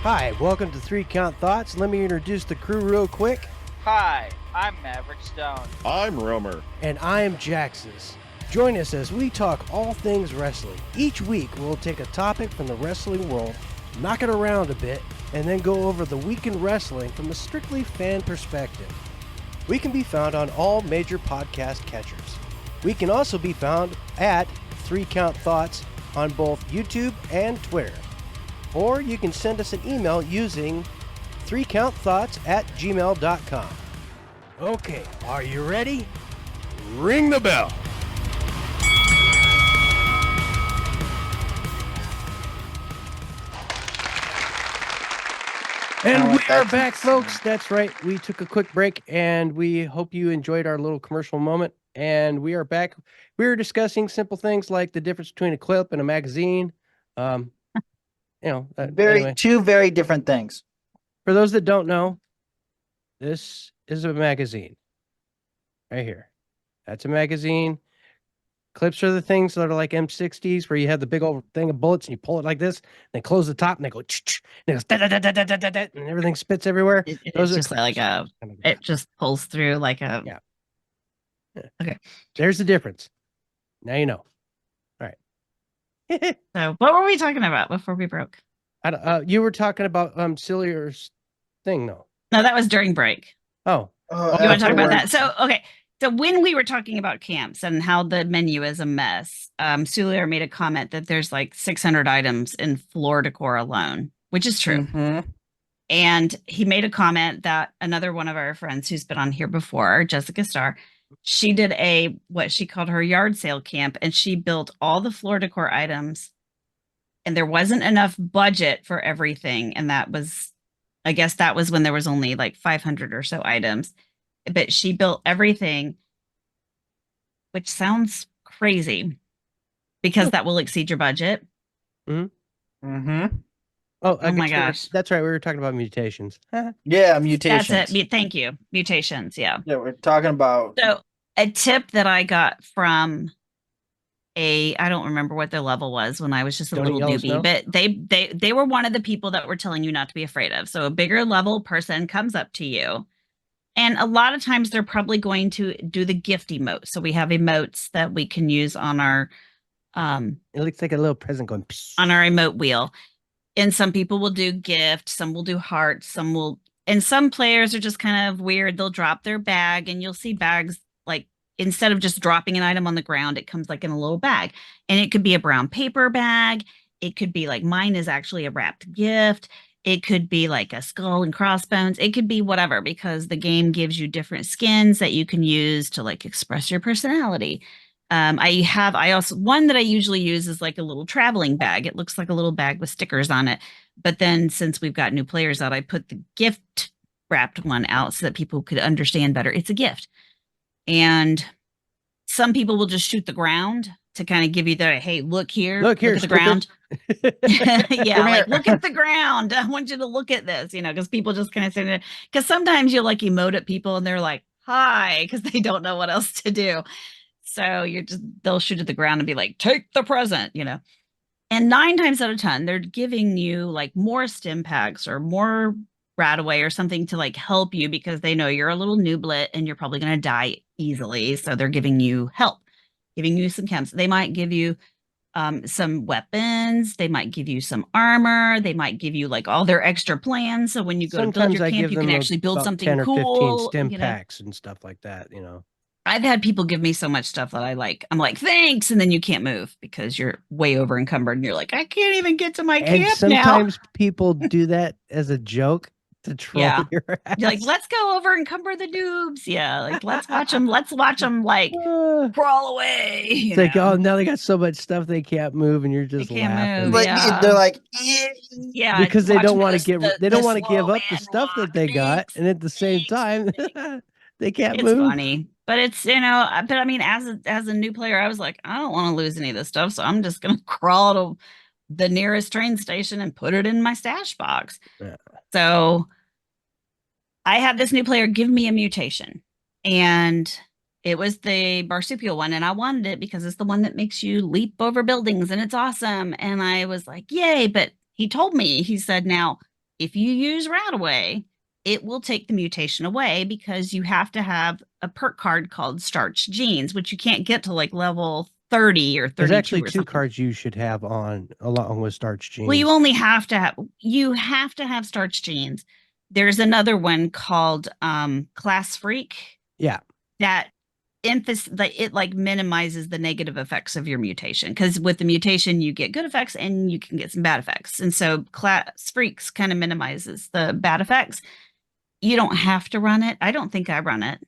Hi, welcome to 3 Count Thoughts. Let me introduce the crew real quick. Hi, I'm Maverick Stone. I'm Romer. And I am Jaxus. Join us as we talk all things wrestling. Each week, we'll take a topic from the wrestling world, knock it around a bit, and then go over the week in wrestling from a strictly fan perspective. We can be found on all major podcast catchers. We can also be found at 3 Count Thoughts on both YouTube and Twitter. Or you can send us an email using 3countthoughts@gmail.com. Okay, are you ready? Ring the bell. And we are back, folks. That's right. We took a quick break, and we hope you enjoyed our little commercial moment. And we are back. We were discussing simple things like the difference between a clip and a magazine. Anyway, Two very different things. for those that don't know, this is a magazine right here. That's a magazine. Clips are the things that are like M60s, where you have the big old thing of bullets and you pull it like this, and then close the top and they go, and it goes, and everything spits everywhere. It's just like it just pulls through like a. Yeah. Okay. There's the difference. Now you know. All right. So what were we talking about before we broke? You were talking about Cilliar's thing, though. No, that was during break. Oh. You want to talk about that? afterwards. So, okay. So when we were talking about camps and how the menu is a mess, Sulier made a comment that there's like 600 items in floor decor alone, which is true. Mhm. And he made a comment that another one of our friends who's been on here before, Jessica Starr, she did what she called her yard sale camp, and she built all the floor decor items and there wasn't enough budget for everything. And I guess that was when there was only like 500 or so items, but she built everything, which sounds crazy because that will exceed your budget. Mm-hmm. Oh, I Oh my guess gosh. that's right. We were talking about mutations. Yeah, mutations. That's it. Thank you. Mutations. Yeah. Yeah, we're talking about. So a tip that I got from I don't remember what their level was when I was just a Don't eat little yellow newbie, snow? but they were one of the people that were telling you not to be afraid of. So a bigger level person comes up to you, and a lot of times they're probably going to do the gift emote. So we have emotes that we can use on our It looks like a little present going. Psh. on our emote wheel. And some people will do gift, some will do hearts, some will, and some players are just kind of weird. They'll drop their bag, and you'll see bags like instead of just dropping an item on the ground, it comes like in a little bag. And it could be a brown paper bag. It could be like mine is actually a wrapped gift. It could be like a skull and crossbones. It could be whatever, because the game gives you different skins that you can use to like express your personality. I also, one that I usually use is like a little traveling bag. It looks like a little bag with stickers on it. But then since we've got new players out, I put the gift wrapped one out so that people could understand better. It's a gift. And some people will just shoot the ground to kind of give you the, hey, look here, Look here, at the ground. Yeah, Come like here. look at the ground. I want you to look at this, because people just kind of say that. Because sometimes you'll like emote at people and they're like, hi, because they don't know what else to do. So they'll shoot at the ground and be like, take the present, And 9 times out of 10, they're giving you like more stim packs or more Radaway or something to like help you because they know you're a little nooblet and you're probably going to die easily. So they're giving you help, giving you some chems. They might give you some weapons. They might give you some armor. They might give you like all their extra plans. So when you go to build Sometimes your I camp, give you them can actually build about something 10 or 15 cool. stim packs and stuff like that. I've had people give me so much stuff that I'm like, thanks. And then you can't move because you're way over encumbered and you're like, I can't even get to my And camp sometimes people do that as a joke to troll Yeah. your ass. You're like, let's go over encumber the noobs. Yeah. Like, let's watch them like crawl away. It's like, oh, now they got so much stuff they can't move, and you're just can't laughing. move. Like, Yeah. they're like, yeah, because they watch don't want to this, give the- they the don't want to slow give up the man stuff that walk. they got, Thanks, and at the same time, they can't it's move. funny, but it's but I mean, as a new player, I was like, I don't want to lose any of this stuff, so I'm just gonna crawl to the nearest train station and put it in my stash box. Yeah. So I had this new player give me a mutation, and it was the marsupial one, and I wanted it because it's the one that makes you leap over buildings, and it's awesome. And I was like, yay! But he told me, he said, now if you use Radaway, it will take the mutation away because you have to have a perk card called Starch Genes, which you can't get to like level 30 or 32. There's actually or 2 something. cards you should have on along with Starch Genes. Well, you only have to have Starch Genes. There's another one called Class Freak. Yeah. That it like minimizes the negative effects of your mutation, because with the mutation you get good effects and you can get some bad effects. And so Class Freaks kind of minimizes the bad effects. You don't have to run it. I don't think I run it.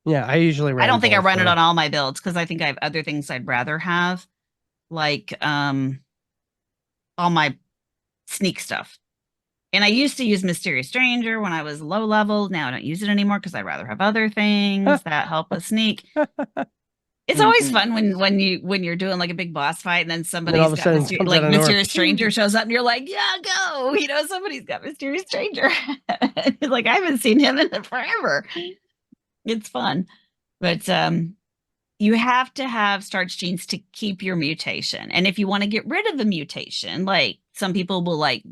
Yeah, I usually run I don't think I both, run it though. on all my builds because I think I have other things I'd rather have, like all my sneak stuff. And I used to use Mysterious Stranger when I was low level. Now I don't use it anymore because I'd rather have other things that help us sneak. It's always fun when you're doing like a big boss fight and then somebody's all of a got sudden comes like out of nowhere. Mysterious Stranger shows up and you're like, yeah, go. Somebody's got Mysterious Stranger. It's like I haven't seen him in forever. It's fun. But you have to have Starch Genes to keep your mutation. And if you want to get rid of the mutation, like some people will like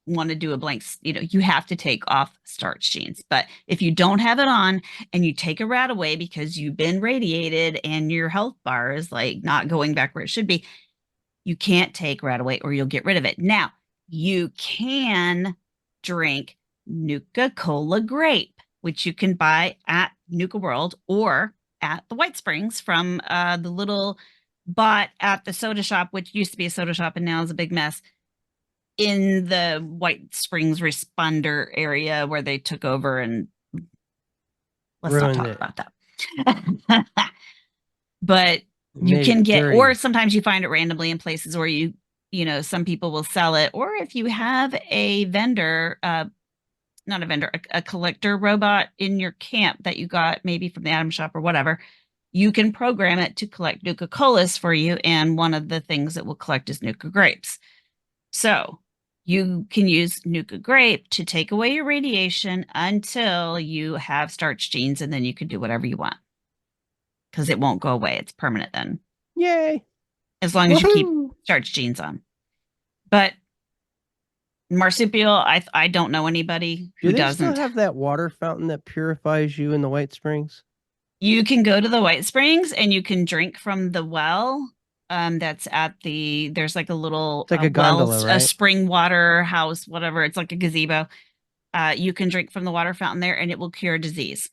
want to do a blank, you have to take off Starch Genes. But if you don't have it on and you take a Radaway because you've been radiated and your health bar is like not going back where it should be, you can't take Radaway or you'll get rid of it. Now, you can drink Nuka-Cola Grape, which you can buy at Nuka World or at the White Springs from the little bot at the soda shop, which used to be a soda shop and now is a big mess, in the White Springs responder area where they took over, and let's not talk about that. But you can get, or sometimes you find it randomly in places where you some people will sell it. Or if you have a vendor, not a vendor, a collector robot in your camp that you got maybe from the Atom Shop or whatever, you can program it to collect Nuka Colas for you. And one of the things it will collect is Nuka grapes. So you can use Nuka grape to take away your radiation until you have starch genes, and then you can do whatever you want because it won't go away. It's permanent then. Yay. As long as you keep starch genes on. But marsupial, I don't know anybody who Do they doesn't. still have that water fountain that purifies you in the White Springs? You can go to the White Springs and you can drink from the well. That's at there's like a little It's like a gondola, right? a spring water house, whatever. It's like a gazebo. You can drink from the water fountain there and it will cure disease.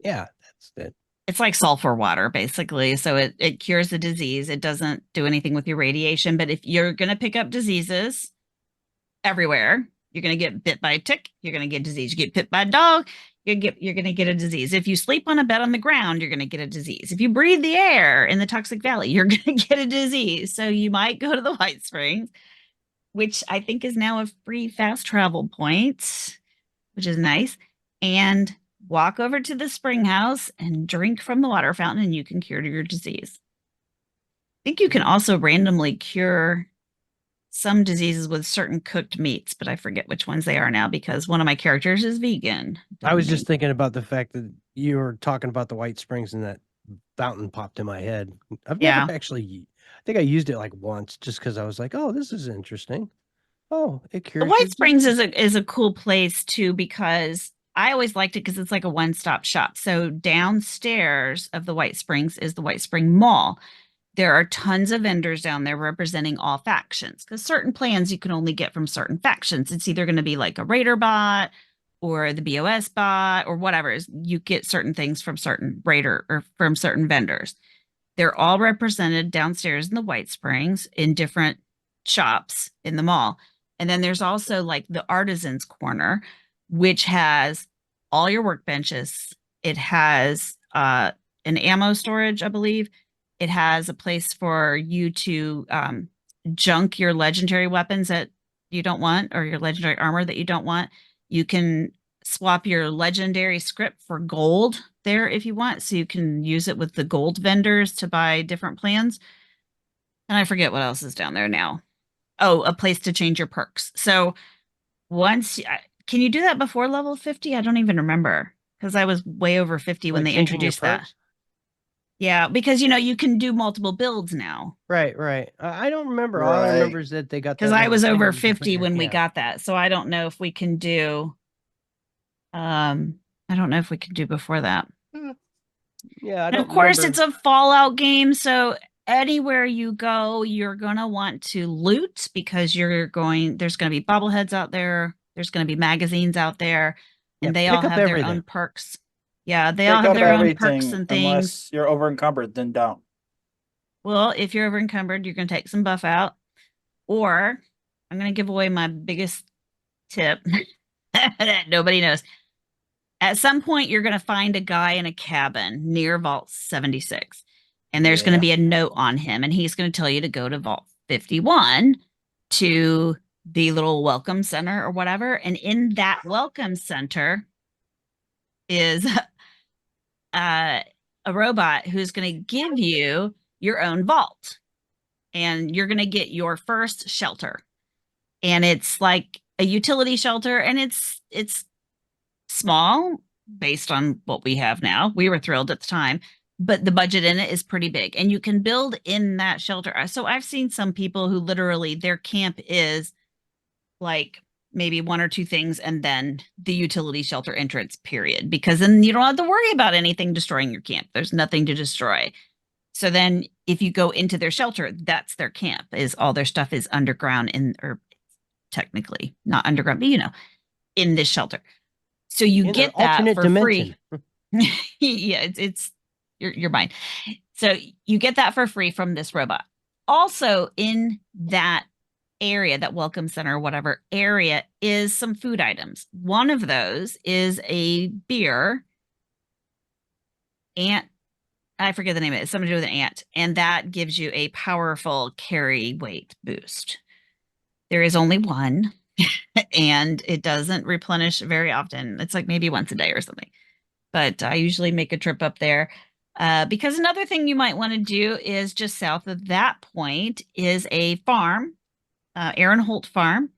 Yeah, that's it. It's like sulfur water, basically. So it cures the disease. It doesn't do anything with your radiation. But if you're going to pick up diseases everywhere, you're going to get bit by a tick. You're going to get disease. You get bit by a dog. You're going to get a disease. If you sleep on a bed on the ground, you're going to get a disease. If you breathe the air in the toxic valley, you're going to get a disease. So you might go to the White Springs, which I think is now a free fast travel point, which is nice, and walk over to the spring house and drink from the water fountain, and you can cure your disease. I think you can also randomly cure some diseases with certain cooked meats, but I forget which ones they are now because one of my characters is vegan. I was just thinking about the fact that you were talking about the White Springs and that fountain popped in my head. I've never actually, I think I used it like once just because I was like, oh, this is interesting. Oh, it cures. The White Springs is a cool place too because I always liked it because it's like a one-stop shop. So downstairs of the White Springs is the White Spring Mall. There are tons of vendors down there representing all factions because certain plans you can only get from certain factions. It's either going to be like a Raider bot or the BOS bot or whatever. You get certain things from certain Raider or from certain vendors. They're all represented downstairs in the White Springs in different shops in the mall. And then there's also like the Artisans Corner, which has all your workbenches. It has an ammo storage, I believe. It has a place for you to junk your legendary weapons that you don't want or your legendary armor that you don't want. You can swap your legendary script for gold there if you want. So you can use it with the gold vendors to buy different plans. And I forget what else is down there now. Oh, a place to change your perks. So can you do that before level 50? I don't even remember because I was way over 50 when they introduced that. Yeah, because you can do multiple builds now. Right. I don't remember. All I remember is that they got because I was over 50 when we got that, so I don't know if we can do. I don't know if we can do before that. Yeah, and of course it's a Fallout game, so anywhere you go, you're gonna want to loot because there's gonna be bobbleheads out there. There's gonna be magazines out there, and they all have their own perks. Yeah, they all have their own perks and things. Unless you're over encumbered, then don't. Well, if you're over encumbered, you're going to take some buff out. Or I'm going to give away my biggest tip that nobody knows. At some point, you're going to find a guy in a cabin near Vault 76. And there's going to be a note on him. And he's going to tell you to go to Vault 51 to the little welcome center or whatever. And in that welcome center is a robot who's going to give you your own vault, and you're going to get your first shelter, and it's like a utility shelter, and it's small based on what we have now. We were thrilled at the time, but the budget in it is pretty big, and you can build in that shelter. So I've seen some people who literally their camp is like maybe one or two things and then the utility shelter entrance, period, because then you don't have to worry about anything destroying your camp. There's nothing to destroy. So then if you go into their shelter, that's their camp, is all their stuff is underground or technically not underground, but in this shelter. So you get that for free. Yeah, it's you're mine. So you get that for free from this robot. Also in that area, that welcome center, whatever area, is some food items. One of those is a beer and I forget the name of it. It's something to do with an ant. And that gives you a powerful carry weight boost. There is only one, and it doesn't replenish very often. It's like maybe once a day or something. But I usually make a trip up there. Because another thing you might want to do is just south of that point is a farm, Aaron Holt Farm,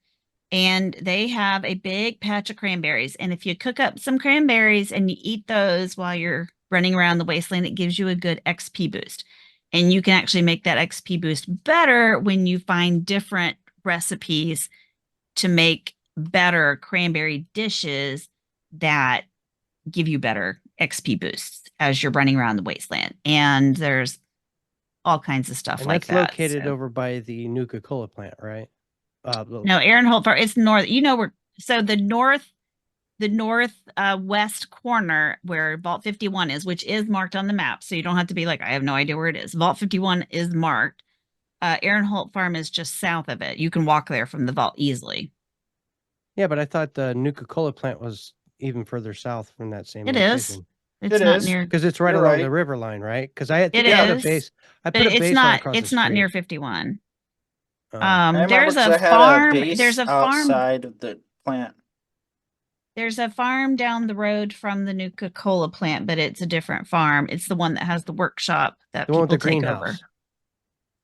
and they have a big patch of cranberries. And if you cook up some cranberries and you eat those while you're running around the wasteland, it gives you a good XP boost. And you can actually make that XP boost better when you find different recipes to make better cranberry dishes that give you better XP boosts as you're running around the wasteland. And there's all kinds of stuff And like that's that. located over by the Nuka-Cola plant, right? No, Aaron Holt Farm. It's north. You know where? So the north west corner where Vault 51 is, which is marked on the map. So you don't have to be like, I have no idea where it is. Vault 51 is marked. Aaron Holt Farm is just south of it. You can walk there from the vault easily. Yeah, but I thought the Nuka-Cola plant was even further south from that same It location. is. It's not near, because it's right You're along right. the river line, right? Because I think It I put a is, base. I but put a it's base right not. across It's the not street. near 51. Oh. I remember There's 'cause a I had farm. base There's a farm. outside of the plant. There's a farm down the road from the Nuka-Cola plant, but it's a different farm. It's the one that has the workshop that The one people with the take over. greenhouse.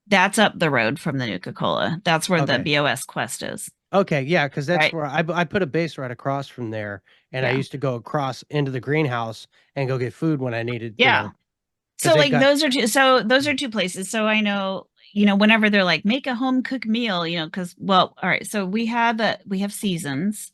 That's up the road from the Nuka-Cola. That's where the Okay. BOS quest is. Okay, yeah, because that's Right. where I put a base right across from there, and I Yeah. used to go across into the greenhouse and go get food when I needed. Yeah. You know, So like those are two places. So I know, whenever they're like, make a home cooked meal, because all right. So we have seasons.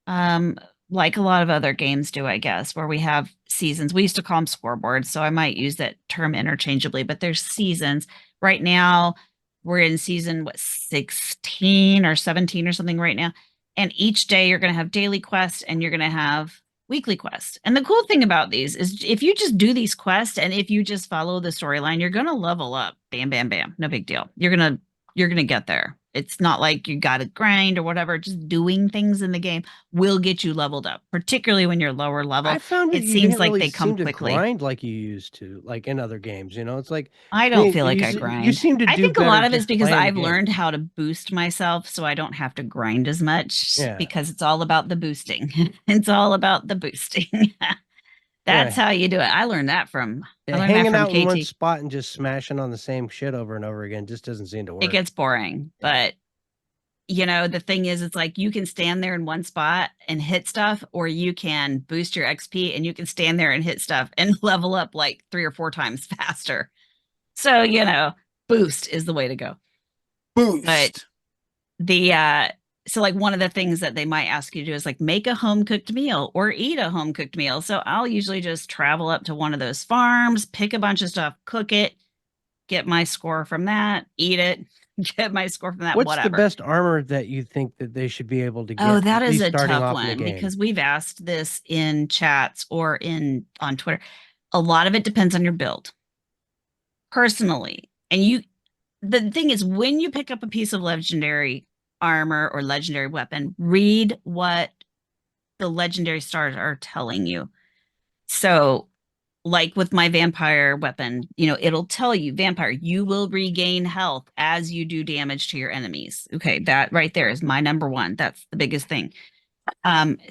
Like a lot of other games do, I guess, where we have seasons. We used to call them scoreboards, so I might use that term interchangeably, but there's seasons. Right now, we're in season 16 or 17 or something right now. And each day you're going to have daily quests and you're going to have weekly quests. And the cool thing about these is if you just do these quests and if you just follow the storyline, you're going to level up. Bam, bam, bam. No big deal. You're going to get there. It's not like you got to grind or whatever. Just doing things in the game will get you leveled up, particularly when you're lower level. I found it you seems didn't like really they come seem to quickly. grind like you used to, like in other games. It's like I don't feel like I grind. You seem to do. I think a lot of it's just because playing the I've game. learned how to boost myself, so I don't have to grind as much. Yeah. Because it's all about the boosting. It's all about the boosting. That's Yeah. how you do it. I learned that from hanging out in one KT. spot and just smashing on the same shit over and over again just doesn't seem to work. It gets boring, but the thing is, it's like you can stand there in one spot and hit stuff, or you can boost your XP and you can stand there and hit stuff and level up like 3 or 4 times faster. So, boost is the way to go. Boost. But so like one of the things that they might ask you to do is like make a home cooked meal or eat a home cooked meal. So I'll usually just travel up to one of those farms, pick a bunch of stuff, cook it, get my score from that, eat it, get my score from that. What's whatever. the best armor that you think that they should be able to get? Oh, that at is least a starting tough off in the one game? because we've asked this in chats or on Twitter. A lot of it depends on your build. Personally, and the thing is, when you pick up a piece of legendary armor or legendary weapon, read what the legendary stars are telling you. So like with my vampire weapon, it'll tell you, vampire, you will regain health as you do damage to your enemies. Okay, that right there is my number one. That's the biggest thing.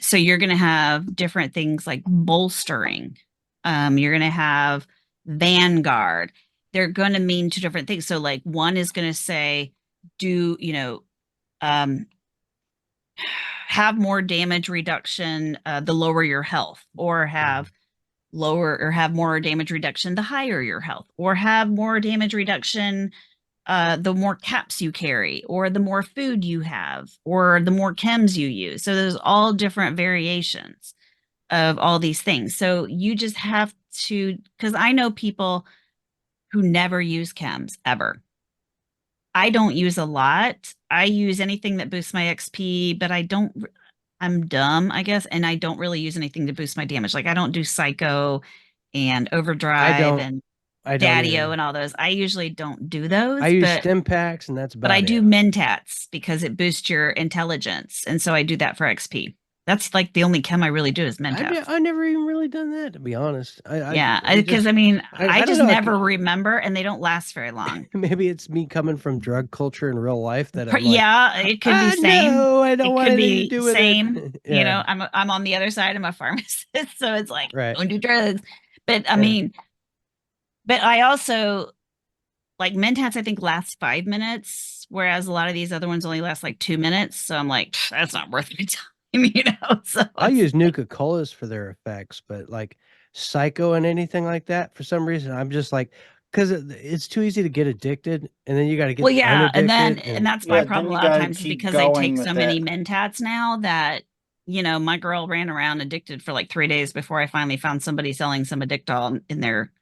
So you're going to have different things like bolstering. You're going to have vanguard. They're going to mean 2 different things. So like one is going to say, have more damage reduction the lower your health, or have more damage reduction the higher your health, or have more damage reduction the more caps you carry, or the more food you have, or the more chems you use. So there's all different variations of all these things. So you just have to, because I know people who never use chems ever. I don't use a lot. I use anything that boosts my XP, but I'm dumb, I guess, and I don't really use anything to boost my damage. Like I don't do Psycho and Overdrive and Daddy-O and all those. I usually don't do those. I use stim packs, and that's about it. But I do Mentats because it boosts your intelligence, and so I do that for XP. That's like the only chem I really do is Mentats. I never even really done that, to be honest. Yeah, because I mean, I I don't just know, never remember, and they don't last very long. maybe it's me coming from drug culture in real life that I'm like, Yeah, it could be same. no, I don't It want could anything to be do with same. it. You Yeah, know, I'm on the other side. I'm a pharmacist, so it's like right. don't do drugs. But I Yeah. mean, but I also like Mentats. I think lasts 5 minutes, whereas a lot of these other ones only last like 2 minutes. So I'm like, that's not worth my time. You know, so I it's use like, Nuka-Colas for their effects, but like Psycho and anything like that, for some reason, I'm just like, because it's too easy to get addicted, and then you got to get well, yeah, and unaddicted, and that's my Yeah, then problem a you lot of gotta times is keep because I going take so with many it. Mentats now that my girl ran around addicted for like 3 days before I finally found somebody selling some Addictol in their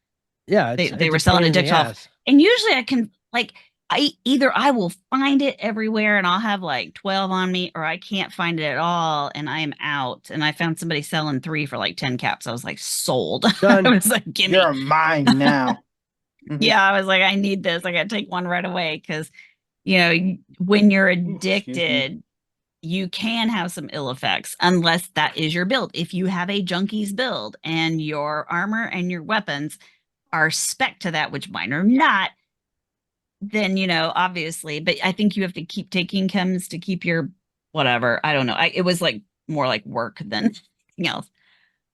yeah, they it's were a pain selling in the Addictol. ass. And usually I can like I will find it everywhere and I'll have like 12 on me, or I can't find it at all and I am out. And I found somebody selling 3 for like 10 caps. I was like, sold. I Done. was like, gimme. You're mine now. Yeah, I was like, I need this. I gotta take one right away because when you're Excuse me. addicted, you can have some ill effects unless that is your build. If you have a junkies build and your armor and your weapons are spec to that, which mine are not, then obviously. But I think you have to keep taking chems to keep your whatever. I don't know. It was like more like work than anything else.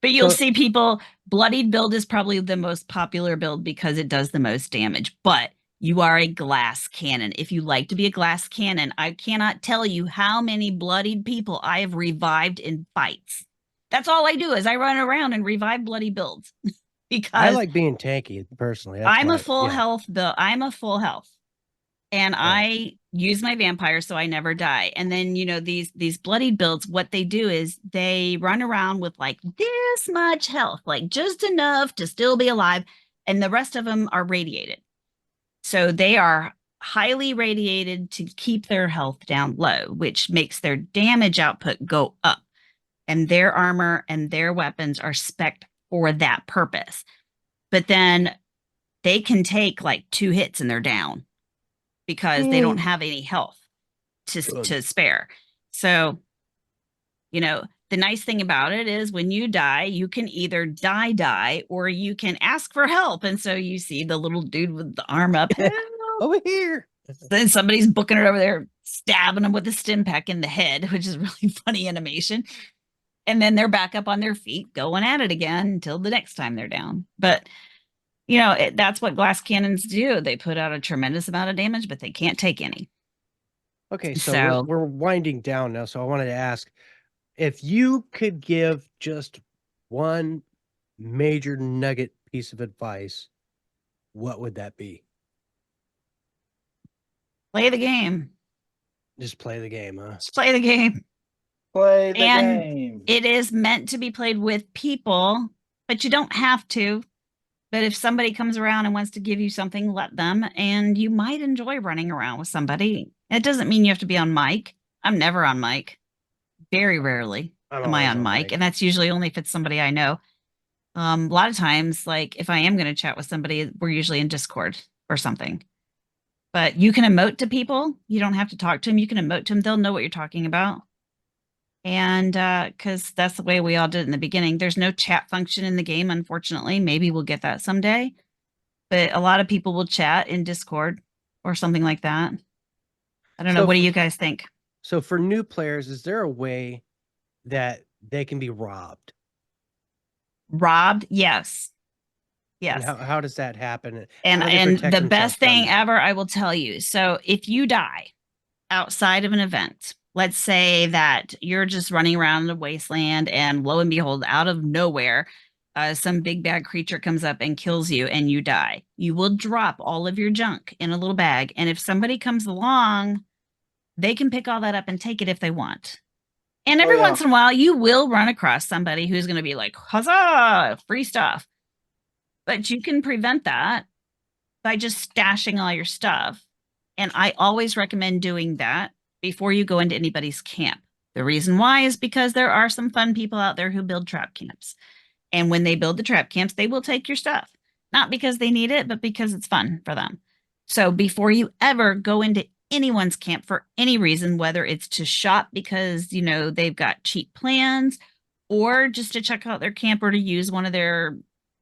But you'll So see people, bloodied build is probably the most popular build because it does the most damage. But you are a glass cannon. If you like to be a glass cannon, I cannot tell you how many bloodied people I have revived in fights. That's all I do is I run around and revive bloody builds I because like being tanky personally. That's I'm a why, full yeah. health build. I'm a full health. And Yeah. I use my vampire so I never die. And then these bloodied builds, what they do is they run around with like this much health, like just enough to still be alive, and the rest of them are radiated. So they are highly radiated to keep their health down low, which makes their damage output go up. And their armor and their weapons are spec'd for that purpose. But then they can take like 2 hits and they're down because they don't have any health to spare. So, the nice thing about it is when you die, you can either die, or you can ask for help. And so you see the little dude with the arm up, help! Over here. Then somebody's booking it over there, stabbing them with a stim pack in the head, which is really funny animation. And then they're back up on their feet, going at it again until the next time they're down. But that's what glass cannons do. They put out a tremendous amount of damage, but they can't take any. Okay, so So we're winding down now. So I wanted to ask if you could give just one major nugget piece of advice, what would that be? play the game. Just play the game, huh? Just play the game. Play the And game. it is meant to be played with people, but you don't have to. But if somebody comes around and wants to give you something, let them. And you might enjoy running around with somebody. It doesn't mean you have to be on mic. I'm never on mic. Very rarely I'm am I always on mic. And that's usually only if it's somebody I know. A lot of times, like if I am going to chat with somebody, we're usually in Discord or something. But you can emote to people. You don't have to talk to them. You can emote to them. They'll know what you're talking about. And because that's the way we all did it in the beginning. There's no chat function in the game, unfortunately. Maybe we'll get that someday. But a lot of people will chat in Discord or something like that. I don't know. What do you guys think? So for new players, is there a way that they can be robbed? Robbed? Yes. And Yes. how does that happen? And the best thing ever, I will tell you. So if you die outside of an event, let's say that you're just running around the wasteland and lo and behold, out of nowhere, some big bad creature comes up and kills you and you die. You will drop all of your junk in a little bag. And if somebody comes along, they can pick all that up and take it if they want. And every once in a while, you will run across somebody who's going to be like, huzzah, free stuff. But you can prevent that by just stashing all your stuff. And I always recommend doing that before you go into anybody's camp. The reason why is because there are some fun people out there who build trap camps. And when they build the trap camps, they will take your stuff. Not because they need it, but because it's fun for them. So before you ever go into anyone's camp for any reason, whether it's to shop because, they've got cheap plans, or just to check out their camp or to use one of their,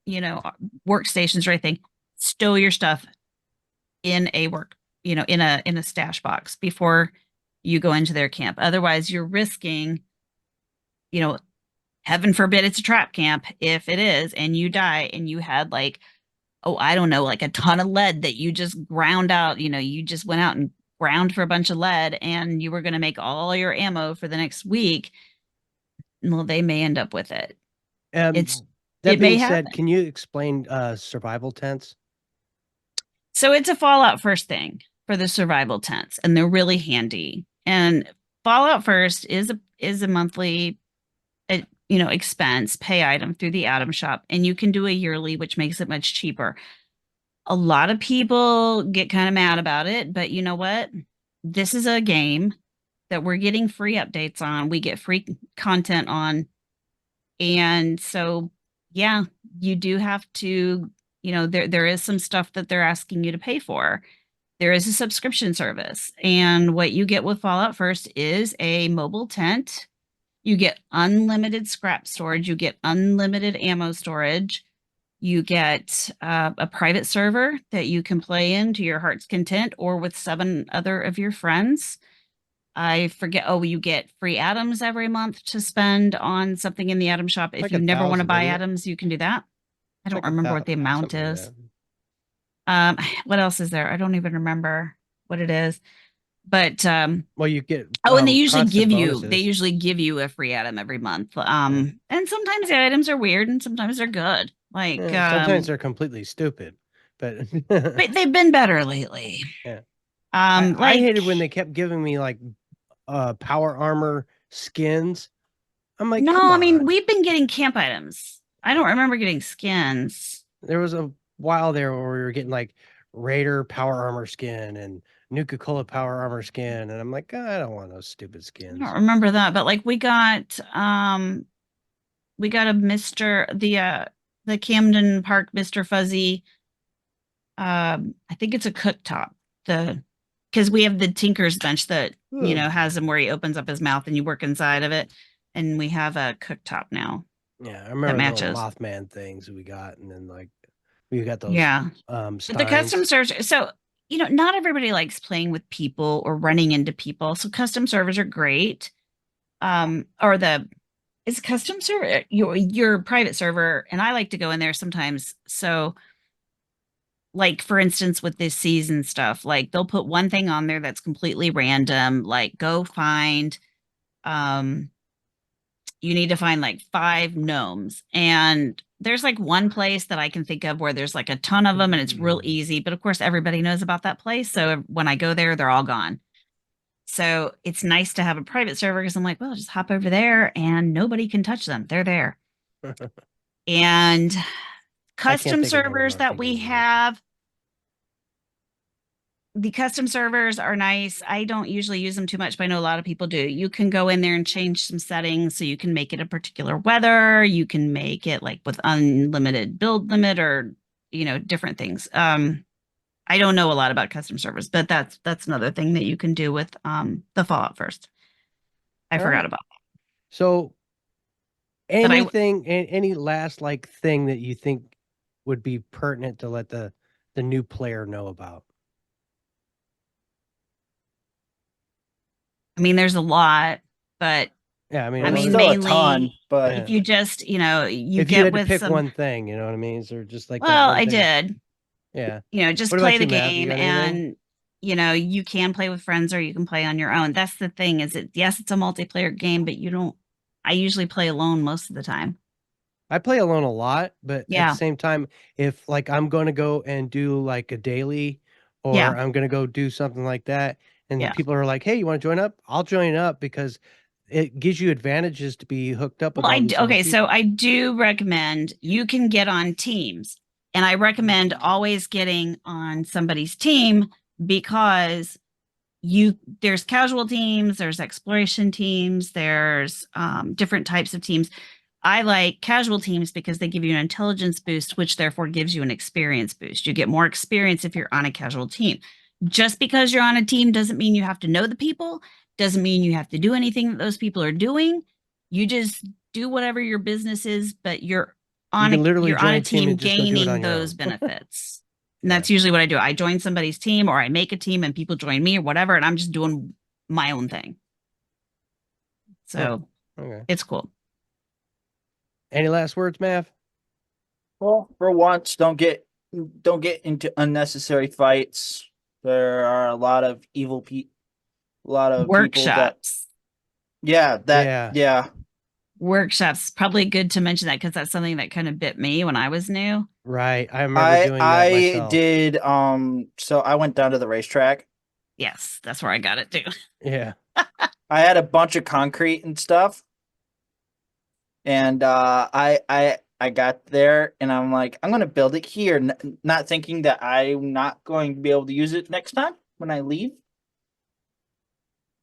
workstations or anything. Stow your stuff in a in a stash box before you go into their camp. Otherwise, you're risking, heaven forbid it's a trap camp. If it is, and you die and you had like, oh, I don't know, like a ton of lead that you just ground out, you just went out and ground for a bunch of lead and you were going to make all your ammo for the next week. Well, they may end up with it. That It may being said, happen. can you explain survival tents? So it's a Fallout First thing for the survival tents, and they're really handy. And Fallout First is a monthly, expense pay item through the Atom Shop, and you can do a yearly, which makes it much cheaper. A lot of people get kind of mad about it, but you know what? This is a game that we're getting free updates on. We get free content on, and so yeah, you do have to. There is some stuff that they're asking you to pay for. There is a subscription service. And what you get with Fallout First is a mobile tent. You get unlimited scrap storage. You get unlimited ammo storage. You get a private server that you can play in to your heart's content or with 7 other of your friends. I forget. Oh, you get free atoms every month to spend on something in the Atom Shop. If Like you never want to 1,000, buy isn't it? atoms, you can do that. I don't Like remember what the amount something like is. that. What else is there? I don't even remember what it is. But Well, you get and they usually constant give you a free atom every month. Yeah. And sometimes the items are weird and sometimes they're good. Like sometimes they're completely stupid, but but they've been better lately. Yeah. I hated when they kept giving me like power armor skins. I'm like, no, come I mean, on. we've been getting camp items. I don't remember getting skins. There was a while there where we were getting like Raider power armor skin and Nuka-Cola power armor skin, and I'm like, I don't want those stupid I skins. don't remember that, but like we got a the Camden Park Mr. Fuzzy. I think it's a cooktop. Because we have the Tinker's bench that has him where he opens up his mouth and you work inside of it, and we have a cooktop now. Yeah, I remember the little Mothman things we got, and then like we got those. Yeah, but the custom servers. So not everybody likes playing with people or running into people. So custom servers are great. It's custom server your private server, and I like to go in there sometimes. So, like for instance, with this season stuff, like they'll put one thing on there that's completely random, like go find, you need to find like 5 gnomes, and there's like one place that I can think of where there's like a ton of them and it's real easy, but of course everybody knows about that place. So when I go there, they're all gone. So it's nice to have a private server because I'm like, well, just hop over there and nobody can touch them. They're there. And custom servers that we have, the custom servers are nice. I don't usually use them too much, but I know a lot of people do. You can go in there and change some settings. So you can make it a particular weather. You can make it like with unlimited build limit or, different things. I don't know a lot about custom servers, but that's another thing that you can do with the Fallout First. I forgot about that. So anything, any last like thing that you think would be pertinent to let the new player know about? I mean, there's a lot, but yeah, I mean, mainly, a ton, but if you just, you if get you had with to pick one thing, you know what I mean? Or just like, well, I did. Yeah. Just what play about the you, Matt? You game got anything? and, you can play with friends or you can play on your own. That's the thing is yes, it's a multiplayer game, but I usually play alone most of the time. I play alone a lot, but at Yeah. the same time, if like I'm going to go and do like a daily or Yeah. I'm going to go do something like that, and Yeah. people are like, hey, you want to join up? I'll join up because it gives you advantages to be hooked up with Well, all these other okay, so people. I do recommend you can get on teams, and I recommend always getting on somebody's team because there's casual teams, there's exploration teams, there's different types of teams. I like casual teams because they give you an intelligence boost, which therefore gives you an experience boost. You get more experience if you're on a casual team. just because you're on a team doesn't mean you have to know the people, doesn't mean you have to do anything that those people are doing. You just do whatever your business is, but you're on can literally you're on join a a team team and just go do it gaining on your those own. benefits. And that's usually what I do. I join somebody's team, or I make a team and people join me or whatever, and I'm just doing my own thing. So Okay. it's cool. Any last words, Mav? Well, for once, don't get into unnecessary fights. There are a lot of evil people, a lot of people that, Workshops. yeah. Workshops. Probably good to mention that because that's something that kind of bit me when I was new. Right. I remember doing that I myself. did. So I went down to the racetrack. Yes, that's where I got it too. Yeah. I had a bunch of concrete and stuff, and I got there, and I'm like, I'm gonna build it here, not thinking that I'm not going to be able to use it next time when I leave.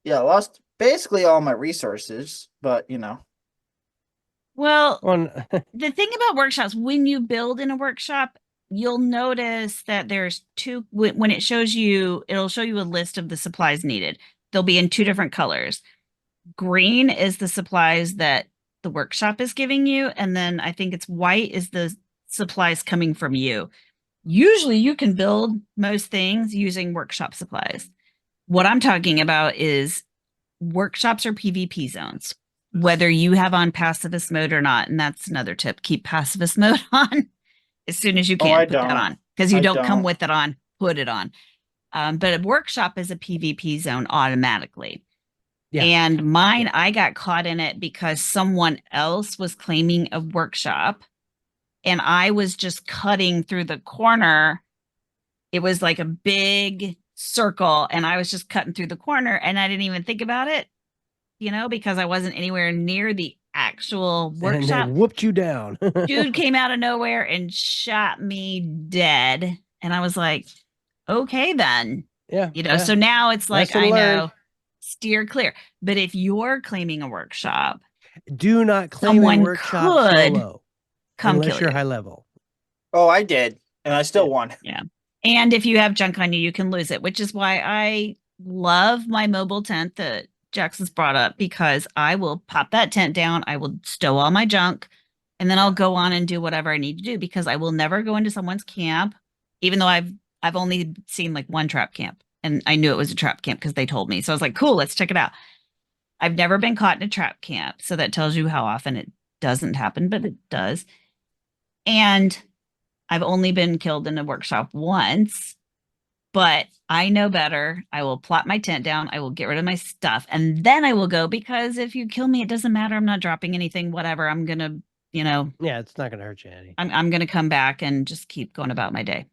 Yeah, I lost basically all my resources, but Well, Well, the thing about workshops, when you build in a workshop, you'll notice that there's two, when it shows you, it'll show you a list of the supplies needed. They'll be in two different colors. Green is the supplies that the workshop is giving you. And then I think it's white is the supplies coming from you. Usually you can build most things using workshop supplies. What I'm talking about is workshops are PvP zones, whether you have on pacifist mode or not. And that's another tip. Keep pacifist mode on as soon as you can. I Put that don't. on because you I don't come don't. with it on. Put it on. But a workshop is a PvP zone automatically. Yeah. And mine, I got caught in it because someone else was claiming a workshop and I was just cutting through the corner. It was like a big circle and I was just cutting through the corner and I didn't even think about it, because I wasn't anywhere near the actual workshop. And they whooped you down. Dude came out of nowhere and shot me dead. And I was like, okay, then. Yeah. So now it's like, Lesson I learned. know, steer clear. But if you're claiming a workshop, Do not claim someone a workshop could solo come unless kill you're you. high level. Oh, I did, and I still won. Yeah. And if you have junk on you, you can lose it, which is why I love my mobile tent that Jackson's brought up, because I will pop that tent down. I will stow all my junk and then I'll go on and do whatever I need to do, because I will never go into someone's camp, even though I've only seen like one trap camp and I knew it was a trap camp because they told me. So I was like, cool, let's check it out. I've never been caught in a trap camp. So that tells you how often it doesn't happen, but it does. And I've only been killed in a workshop once, but I know better. I will plop my tent down. I will get rid of my stuff and then I will go, because if you kill me, it doesn't matter. I'm not dropping anything, whatever. I'm going to, Yeah, it's not going to hurt you any. I'm going to come back and just keep going about my day.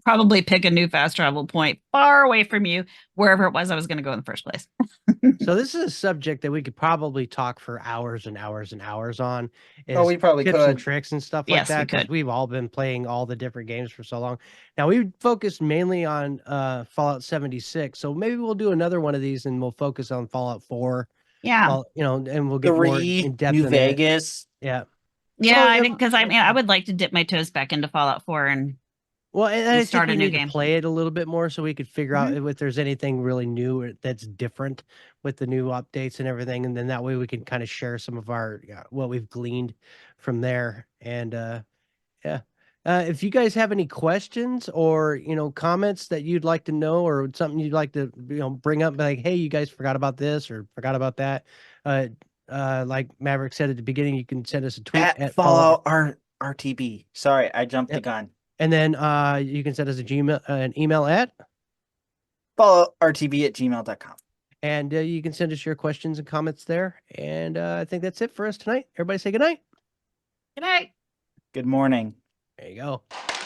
Probably pick a new fast travel point far away from you, wherever it was I was going to go in the first place. So this is a subject that we could probably talk for hours and hours and hours on. Oh, we probably tips could. and tricks and stuff like Yes, we that, because could. we've all been playing all the different games for so long. Now we focused mainly on Fallout 76, so maybe we'll do another one of these and we'll focus on Fallout 4. Yeah. Well, and we'll get more 3, in depth. New in Vegas. It. Yeah. Yeah, Well, I think because I would like to dip my toes back into Fallout 4 and Well, and I start think a we new need game. to play it a little bit more so we could figure out if there's anything really new or that's different with the new updates and everything, and then that way we can kind of share some of our what we've gleaned from there. And if you guys have any questions or comments that you'd like to know or something you'd like to bring up, like, hey, you guys forgot about this or forgot about that, like Maverick said at the beginning, you can send us a tweet At at Fallout RTB. Sorry, I jumped the gun. and then you can send us an email at FalloutRTB@gmail.com. and you can send us your questions and comments there. And I think that's it for us tonight. Everybody say goodnight. Good night. Good morning. There you go.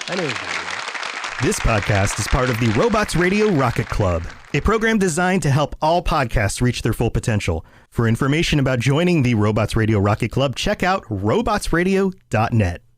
I knew it was gonna be that. This podcast is part of the Robots Radio Rocket Club, a program designed to help all podcasts reach their full potential. For information about joining the Robots Radio Rocket Club, check out robotsradio.net.